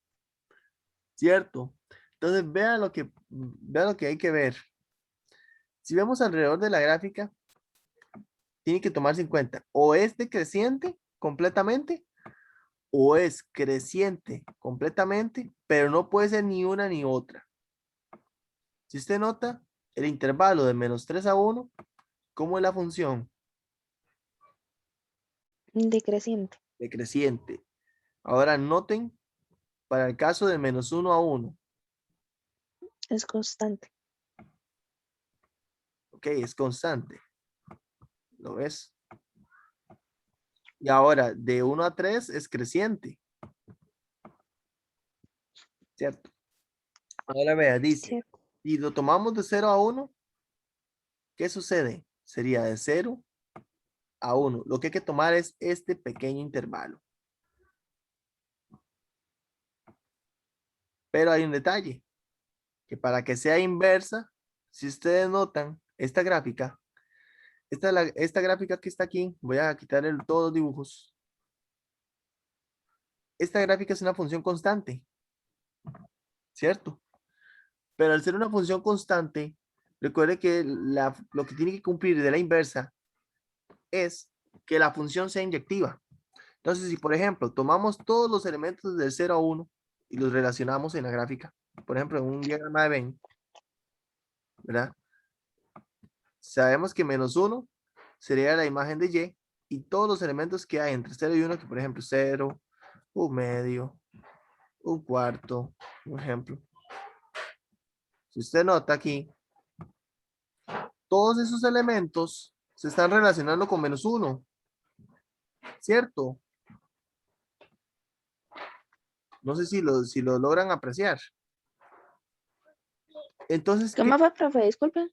¿Cierto? Entonces vean lo que hay que ver. Si vemos alrededor de la gráfica, tiene que tomarse en cuenta o es decreciente completamente o es creciente completamente, pero no puede ser ni una ni otra. Si usted nota el intervalo de -3 a 1, ¿cómo es la función? Decreciente. Decreciente. Ahora noten para el caso de -1 a 1. Es constante. Ok, es constante. ¿Lo ves? Y ahora de 1 a 3 es creciente. ¿Cierto? Ahora vea, dice, ¿Cierto? si lo tomamos de 0 a 1, ¿qué sucede? Sería de 0 a 1. Lo que hay que tomar es este pequeño intervalo. Pero hay un detalle, que para que sea inversa, si ustedes notan esta gráfica, esta gráfica que está aquí, voy a quitar todos los dibujos. Esta gráfica es una función constante, ¿cierto? Pero al ser una función constante, recuerde que lo que tiene que cumplir de la inversa es que la función sea inyectiva. Entonces, si por ejemplo tomamos todos los elementos del 0 a 1 y los relacionamos en la gráfica, por ejemplo, en un diagrama de Venn, ¿verdad? Sabemos que -1 sería la imagen de Y y todos los elementos que hay entre 0 y 1, que por ejemplo 0, un medio, un cuarto, un ejemplo. Si usted nota aquí, todos esos elementos se están relacionando con -1, ¿cierto? No sé si lo logran apreciar. Entonces, ¿qué? ¿Cómo fue, profe? Disculpe.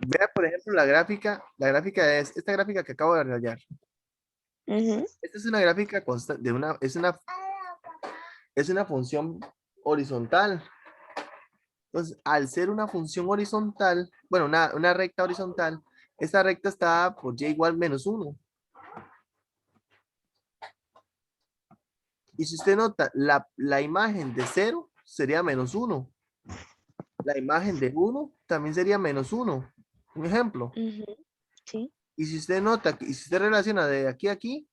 Vea, por ejemplo, la gráfica es esta gráfica que acabo de rayar. Ujú. Esta es una gráfica constante, es una función horizontal. Entonces, al ser una función horizontal, bueno, una recta horizontal, esta recta está dada por y igual menos 1. Y si usted nota, la imagen de 0 sería menos 1. La imagen de 1 también sería menos 1. Un ejemplo. Ujú, sí. Y si usted nota, y si usted relaciona de aquí a aquí,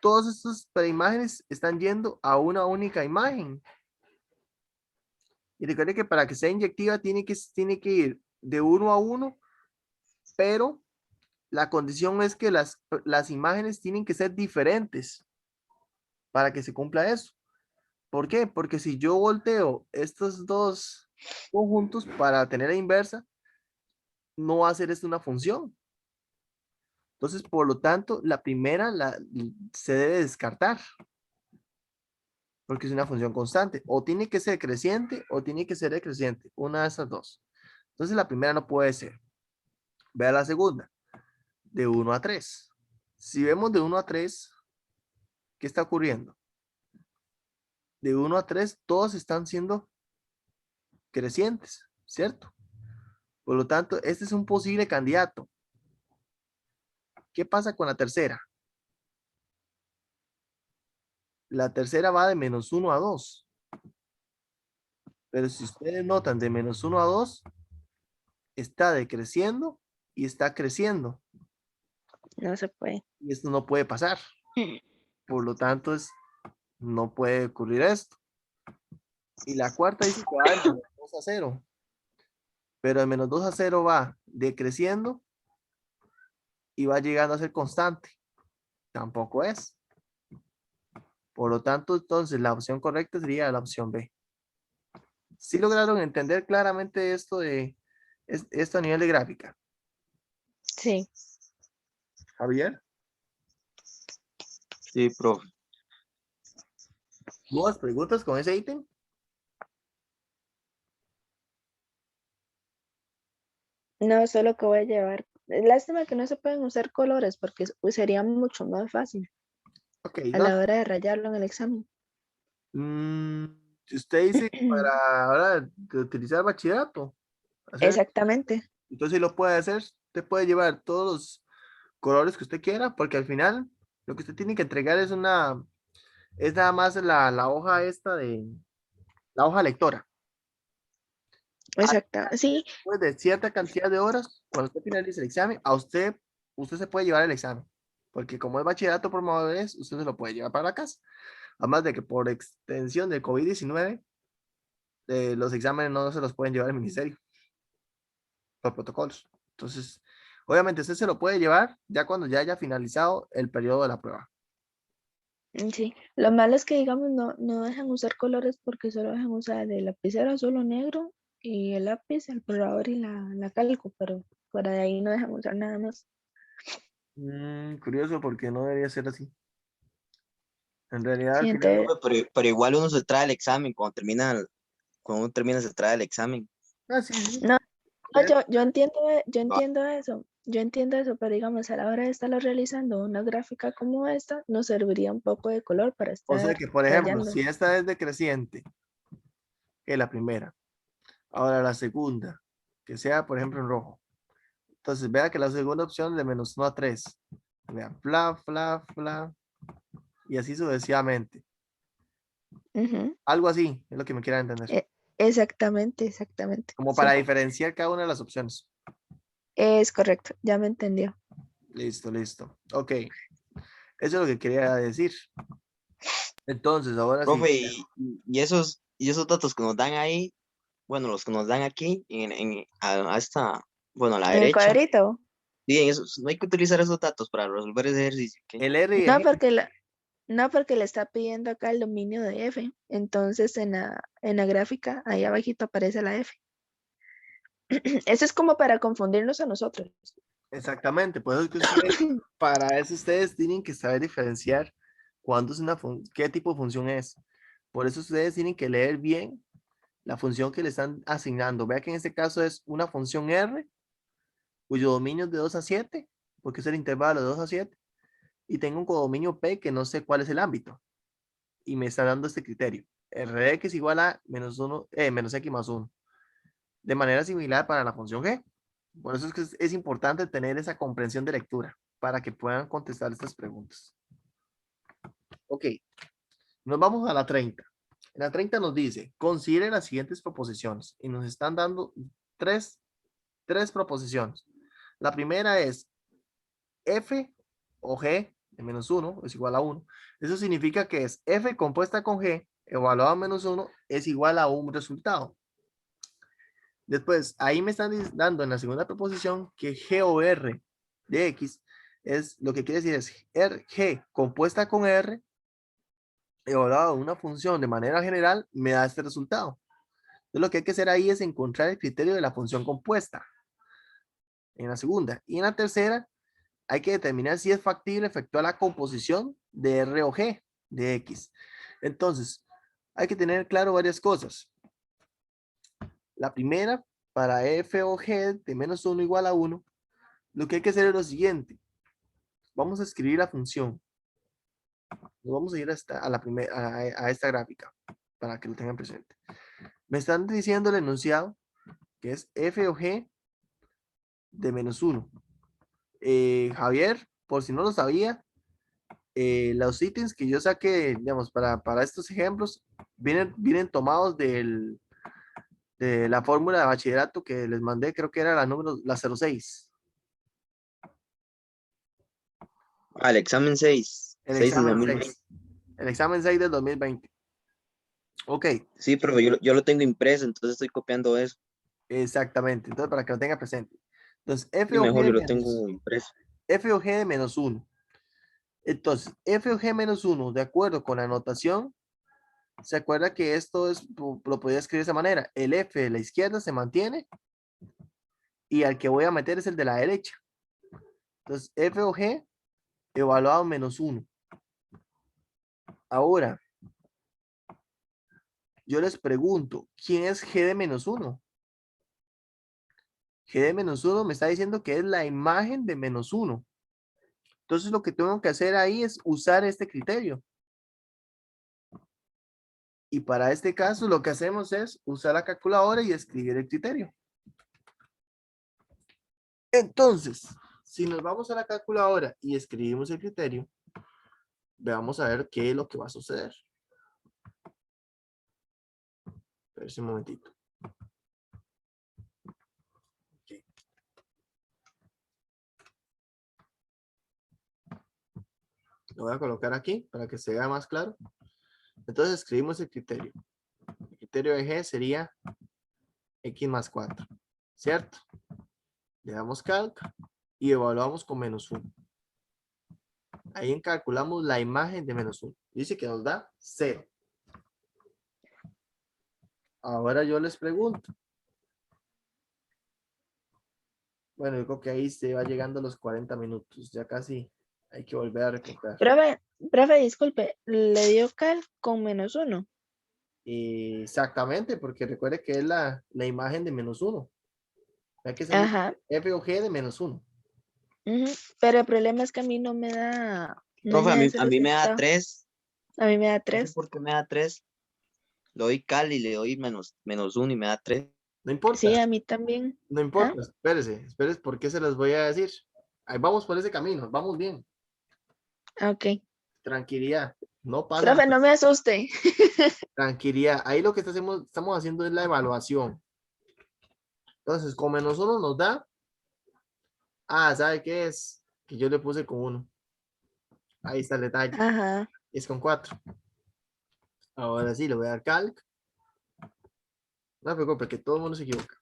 todas estas imágenes están yendo a una única imagen. Y recuerde que para que sea inyectiva tiene que ir de 1 a 1, pero la condición es que las imágenes tienen que ser diferentes para que se cumpla eso. ¿Por qué? Porque si yo volteo estos dos conjuntos para tener la inversa, no va a ser esto una función. Entonces, por lo tanto, la primera se debe descartar, porque es una función constante. O tiene que ser creciente o tiene que ser decreciente, una de esas dos. Entonces, la primera no puede ser. Vea la segunda, de 1 a 3. Si vemos de 1 a 3, ¿qué está ocurriendo? De 1 a 3, todos están siendo crecientes, ¿cierto? Por lo tanto, este es un posible candidato. ¿Qué pasa con la tercera? La tercera va de menos 1 a 2. Pero si ustedes notan, de menos 1 a 2, está decreciendo y está creciendo. No se puede. Y esto no puede pasar. Por lo tanto, no puede ocurrir esto. Y la cuarta dice que va de menos 2 a 0. Pero de menos 2 a 0 va decreciendo y va llegando a ser constante. Tampoco es. Por lo tanto, entonces la opción correcta sería la opción B. ¿Sí lograron entender claramente esto esto a nivel de gráfica? Sí. Javier, Sí, profe. ¿dudas, preguntas con ese ítem? No, solo que voy a llevar. Lástima que no se pueden usar colores porque sería mucho más fácil Ok, a no. la hora de rayarlo en el examen. Mm, si usted dice para ahora de utilizar bachillerato, hacer, Exactamente. entonces sí lo puede hacer. Usted puede llevar todos los colores que usted quiera, porque al final lo que usted tiene que entregar es nada más la hoja esta la hoja lectora. Exacto. Sí, Después de cierta cantidad de horas, cuando usted finalice el examen, usted se puede llevar el examen, porque como es bachillerato por madurez, usted se lo puede llevar para la casa. Además de que por extensión del COVID-19, los exámenes no se los pueden llevar el ministerio por protocolos. Entonces, obviamente usted se lo puede llevar ya cuando ya haya finalizado el periodo de la prueba. sí. Lo malo es que, digamos, no dejan usar colores porque solo dejan usar el lapicero azul o negro y el lápiz, el borrador y la calco, pero fuera de ahí no dejan usar nada más. Curioso porque no debería ser así. En realidad, Sí, al final, entonces, Pero igual uno se trae el examen cuando uno termina se trae el examen. sí, sí. no, Eh, yo entiendo, yo Va. entiendo eso. Yo entiendo eso, pero digamos, a la hora de estarlo realizando una gráfica como esta, nos serviría un poco de color para O sea estar que, por ejemplo, rayando. si esta es decreciente, que es la primera, ahora la segunda, que sea, por ejemplo, en rojo. Entonces, vea que la segunda opción de menos 1 a 3. Vea, fla, fla, fla, y así sucesivamente. Ujú. Algo así es lo que me quiera entender. Exactamente, exactamente. Como para Sí, diferenciar cada una de las opciones. es correcto, ya me entendió. Listo, listo. Ok, eso es lo que quería decir. Entonces, ahora sí. Profe, y esos datos que nos dan ahí, bueno, los que nos dan aquí a esta, bueno, a la En el derecha, cuadrito. bien, no hay que utilizar esos datos para resolver ese ejercicio, ¿ok? El R y el No, G. no porque le está pidiendo acá el dominio de F. Entonces en la gráfica, ahí abajito aparece la F. Eso es como para confundirnos a nosotros. Exactamente, por eso es que para eso ustedes tienen que saber diferenciar cuándo es qué tipo de función es. Por eso ustedes tienen que leer bien la función que le están asignando. Vea que en este caso es una función R, cuyo dominio es de 2 a 7, porque es el intervalo de 2 a 7, y tengo un codominio P que no sé cuál es el ámbito, y me está dando este criterio. R de X igual a menos 1, menos X más 1. De manera similar para la función G. Por eso es que es importante tener esa comprensión de lectura para que puedan contestar estas preguntas. Ok, nos vamos a la 30. En la 30 nos dice, considere las siguientes proposiciones y nos están dando tres proposiciones. La primera es f o g de menos 1 es igual a 1. Eso significa que es f compuesta con g evaluado a menos 1 es igual a un resultado. Después, ahí me están dando en la segunda proposición que g o r de x es lo que quiere decir es g compuesta con r evaluado a una función de manera general me da este resultado. Entonces, lo que hay que hacer ahí es encontrar el criterio de la función compuesta en la segunda. Y en la tercera, hay que determinar si es factible efectuar la composición de R o G de X. Entonces, hay que tener claro varias cosas. La primera, para f o g de menos 1 igual a 1, lo que hay que hacer es lo siguiente. Vamos a escribir la función. Nos vamos a ir a esta gráfica para que lo tengan presente. Me están diciendo el enunciado que es f o g de menos 1. Javier, por si no lo sabía, los ítems que yo saqué, digamos, para estos ejemplos, vienen tomados de la fórmula de bachillerato que les mandé, creo que era la 06. Al examen 6. El 6 de examen 2020. 6. El examen 6 del 2020. Ok, Sí, pero yo lo tengo impreso, entonces estoy copiando eso. exactamente. Entonces, para que lo tenga presente. Entonces, Y mejor yo lo tengo impreso. f o g de menos 1. Entonces, f o g menos 1, de acuerdo con la notación, se acuerda que esto lo podía escribir de esa manera. El f de la izquierda se mantiene y al que voy a meter es el de la derecha. Entonces, f o g evaluado menos 1. Ahora, yo les pregunto, ¿quién es g de menos 1? G de menos 1 me está diciendo que es la imagen de menos 1. Entonces, lo que tengo que hacer ahí es usar este criterio. Y para este caso, lo que hacemos es usar la calculadora y escribir el criterio. Entonces, si nos vamos a la calculadora y escribimos el criterio, veamos a ver qué es lo que va a suceder. Espera un momentito. Okay. Lo voy a colocar aquí para que se vea más claro. Entonces escribimos el criterio. El criterio de G sería X más 4, ¿cierto? Le damos calc y evaluamos con menos 1. Ahí calculamos la imagen de menos 1. Dice que nos da 0. Ahora yo les pregunto. Bueno, yo creo que ahí se va llegando a los 40 minutos. Ya casi hay que volver a recoger. Profe, disculpe, ¿le dio cal con menos 1? Exactamente, porque recuerde que es la imagen de menos 1. Hay que salir Ajá. f o g de menos 1. Ujú. Pero el problema es que a mí no me da Profe, ese a mí me da resultado. 3. A mí me da No sé 3. por qué me da 3. Le doy cal y le doy menos 1 y me da 3. No importa, Sí, a mí también. no ¿Ah? importa. Espérese, ¿por qué se los voy a decir? Ahí vamos por ese camino, vamos bien. Ok. Tranquilidad, no pasa Profe, nada. no me asuste. Tranquilidad, ahí lo que estamos haciendo es la evaluación. Entonces, con menos 1 nos da. ¿Sabe qué es? Que yo le puse con 1. Ahí está el detalle. Ajá. Es con 4. Ahora sí, le voy a dar calc. No me preocupe, que todo el mundo se equivoca.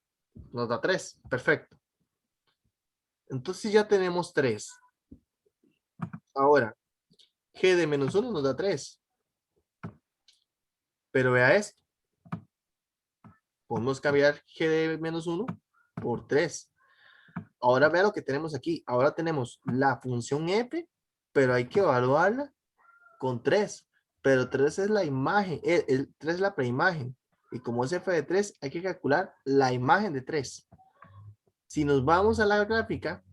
Nos da 3. Perfecto. Entonces ya tenemos 3. Ahora, g de menos 1 nos da 3. Pero vea esto. Podemos cambiar g de menos 1 por 3. Ahora vea lo que tenemos aquí. Ahora tenemos la función f, pero hay que evaluarla con 3. Pero 3 es la imagen, el 3 es la preimagen. Y como es f de 3, hay que calcular la imagen de 3. Si nos vamos a la gráfica,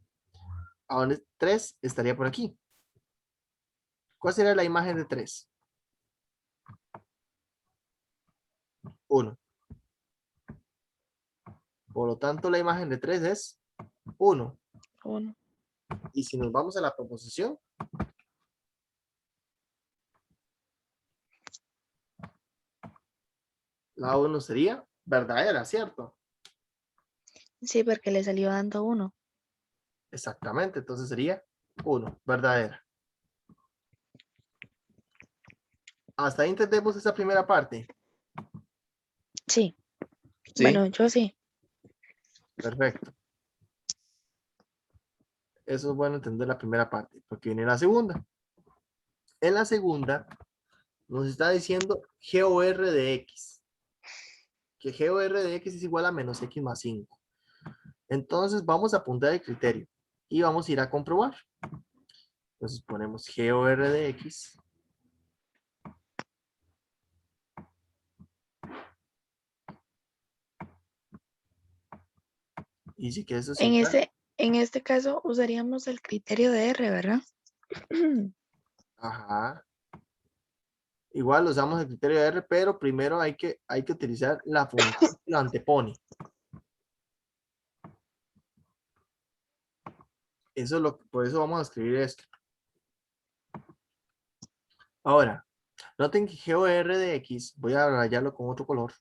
ahora 3 estaría por aquí. ¿Cuál sería la imagen de 3? 1. Por lo tanto, la imagen de 3 es 1. 1. Y si nos vamos a la proposición, la 1 sería verdadera, ¿cierto? Sí, porque le salió dando 1. Exactamente, entonces sería 1, verdadera. Hasta ahí entendemos esa primera parte. Sí. Sí. Bueno, yo sí. Perfecto. Eso es bueno entender la primera parte, porque viene la segunda. En la segunda nos está diciendo GOR de X. Que GOR de X es igual a menos X más 5. Entonces vamos a apuntar el criterio y vamos a ir a comprobar. Entonces ponemos GOR de X. Y si que eso es igual. En este caso usaríamos el criterio de R, ¿verdad? Ajá. Igual usamos el criterio de R, pero primero hay que utilizar la función que lo antepone. Eso es por eso vamos a escribir esto. Ahora, noten que GOR de X, voy a rayarlo con otro color,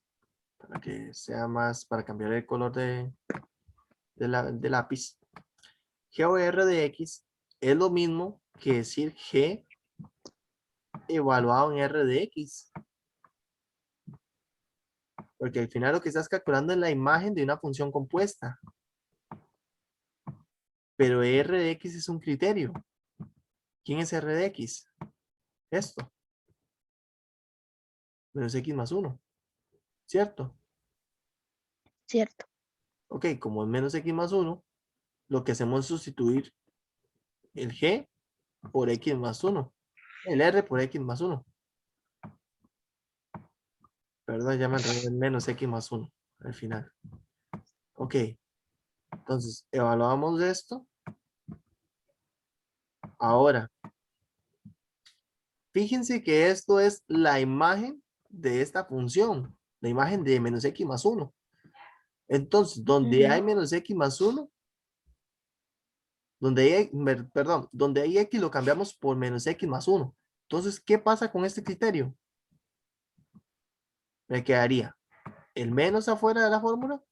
para que sea más, para cambiar el color de lápiz. GOR de X es lo mismo que decir G evaluado en R de X. Porque al final lo que estás calculando es la imagen de una función compuesta. Pero R de X es un criterio. ¿Quién es R de X? Esto. Menos X más 1. ¿Cierto? Cierto. Ok, como es menos X más 1, lo que hacemos es sustituir el G por X más 1. El R por X más 1. Perdón, ya me enredé en menos X más 1 al final. Ok. Entonces, evaluamos esto. Ahora, fíjense que esto es la imagen de esta función. La imagen de menos X más 1. Entonces, donde hay menos X más 1, donde hay, perdón, donde hay X lo cambiamos por menos X más 1. Entonces, ¿qué pasa con este criterio? Me quedaría el menos afuera de la fórmula.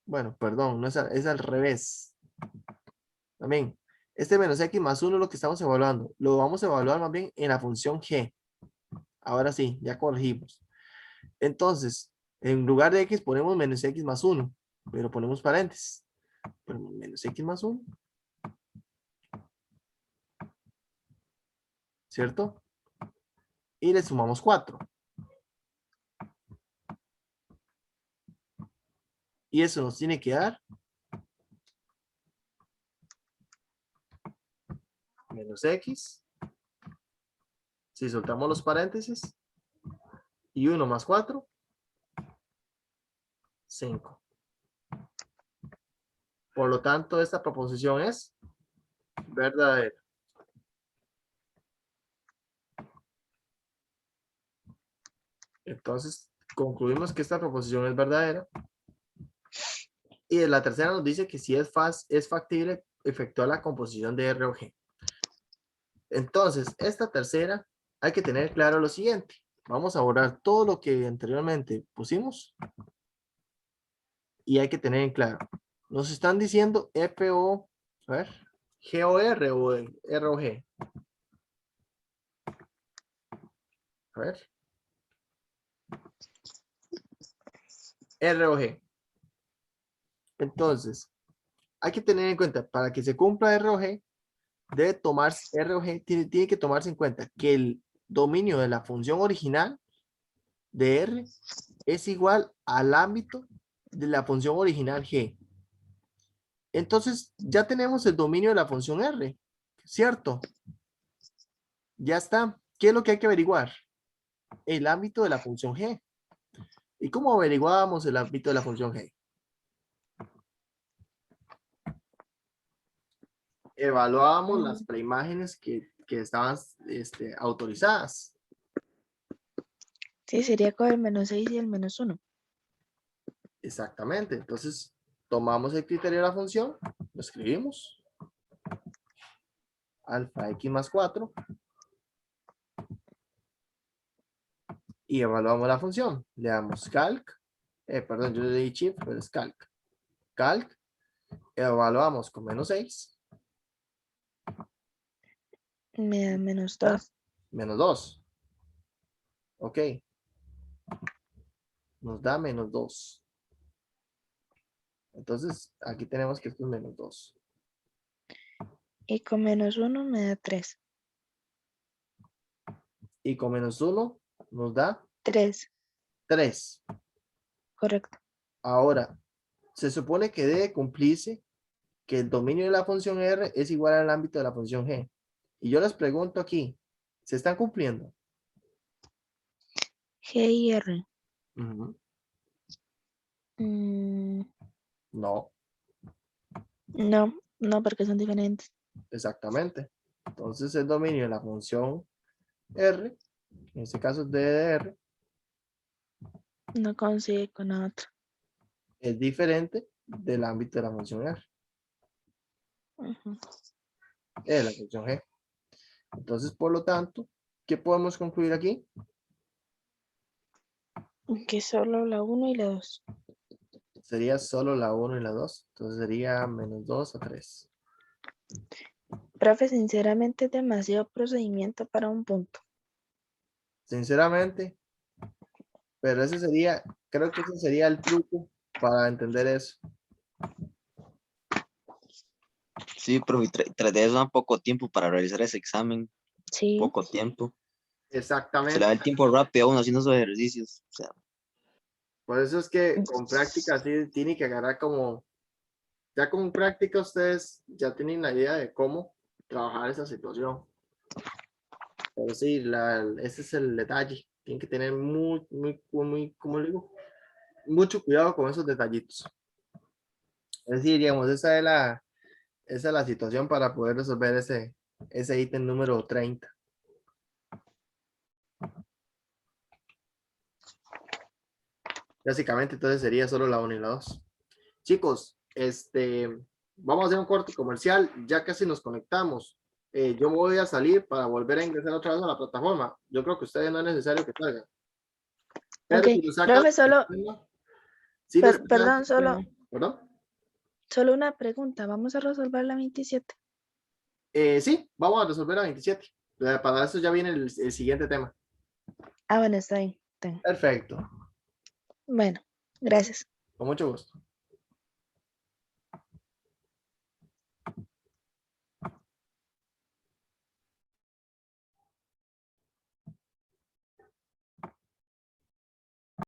Bueno, perdón, no es al revés. También, este menos X más 1 es lo que estamos evaluando. Lo vamos a evaluar más bien en la función G. Ahora sí, ya corregimos. Entonces, en lugar de X ponemos menos X más 1, pero ponemos paréntesis. Ponemos menos X más 1. ¿Cierto? Y le sumamos 4. Y eso nos tiene que dar menos X. Si soltamos los paréntesis. Y 1 más 4. 5. Por lo tanto, esta proposición es verdadera. Entonces, concluimos que esta proposición es verdadera. Y la tercera nos dice que si es factible efectuar la composición de R o G. Entonces, esta tercera hay que tener claro lo siguiente. Vamos a borrar todo lo que anteriormente pusimos. Y hay que tener en claro. Nos están diciendo FO, a ver, GOR o R o G. A ver. R o G. Entonces, hay que tener en cuenta, para que se cumpla R o G, debe tomarse, R o G tiene que tomarse en cuenta que el dominio de la función original de R es igual al ámbito de la función original G. Entonces, ya tenemos el dominio de la función R, ¿cierto? Ya está. ¿Qué es lo que hay que averiguar? El ámbito de la función G. ¿Y cómo averiguamos el ámbito de la función G? Evaluábamos las preimágenes que estaban autorizadas. Sí, sería con el -6 y el -1. Exactamente. Entonces, tomamos el criterio de la función, lo escribimos. Alfa x más 4. Y evaluamos la función. Le damos calc. Perdón, yo le di shift, pero es calc. Calc. Evaluamos con -6. Me da -2. -2. Ok. Nos da -2. Entonces, aquí tenemos que esto es -2. Y con -1 me da 3. Y con -1 nos da 3, 3. correcto. Ahora, se supone que debe cumplirse que el dominio de la función R es igual al ámbito de la función G. Y yo les pregunto aquí, ¿se están cumpliendo? G y R. Ujú. Mm, No, no, porque son diferentes. exactamente. Entonces el dominio de la función R, en este caso d de R, No consigue con la otra. es diferente del ámbito de la función R, Ujú. de la función G. Entonces, por lo tanto, ¿qué podemos concluir aquí? Que solo la 1 y la 2. Sería solo la 1 y la 2. Entonces sería -2 a 3. Profe, sinceramente es demasiado procedimiento para un punto. Sinceramente, pero ese sería, creo que ese sería el truco para entender eso. Sí, pero tras de eso dan poco tiempo para realizar ese examen, Sí, poco tiempo. Se le Exactamente. da el tiempo rápido a uno haciendo esos ejercicios. O sea, Por eso es que con práctica sí tiene que agarrar como, ya con práctica ustedes ya tienen la idea de cómo trabajar esa situación. Pero sí, ese es el detalle. Tienen que tener muy, ¿cómo le digo? Mucho cuidado con esos detallitos. Es decir, digamos, esa es la situación para poder resolver ese ítem número 30. Básicamente, entonces sería solo la 1 y la 2. Chicos, vamos a hacer un corte comercial, ya casi nos conectamos. Yo voy a salir para volver a ingresar otra vez a la plataforma. Yo creo que ustedes no es necesario que salgan. Pero ok. si lo sacan, Profe, si lo sacan, perdón, ¿perdón? solo una pregunta. ¿Vamos a resolver la 27? Sí, vamos a resolver la 27. Para eso ya viene el siguiente tema. Ah, bueno, está bien. Está bien. Perfecto, Bueno, gracias. con mucho gusto.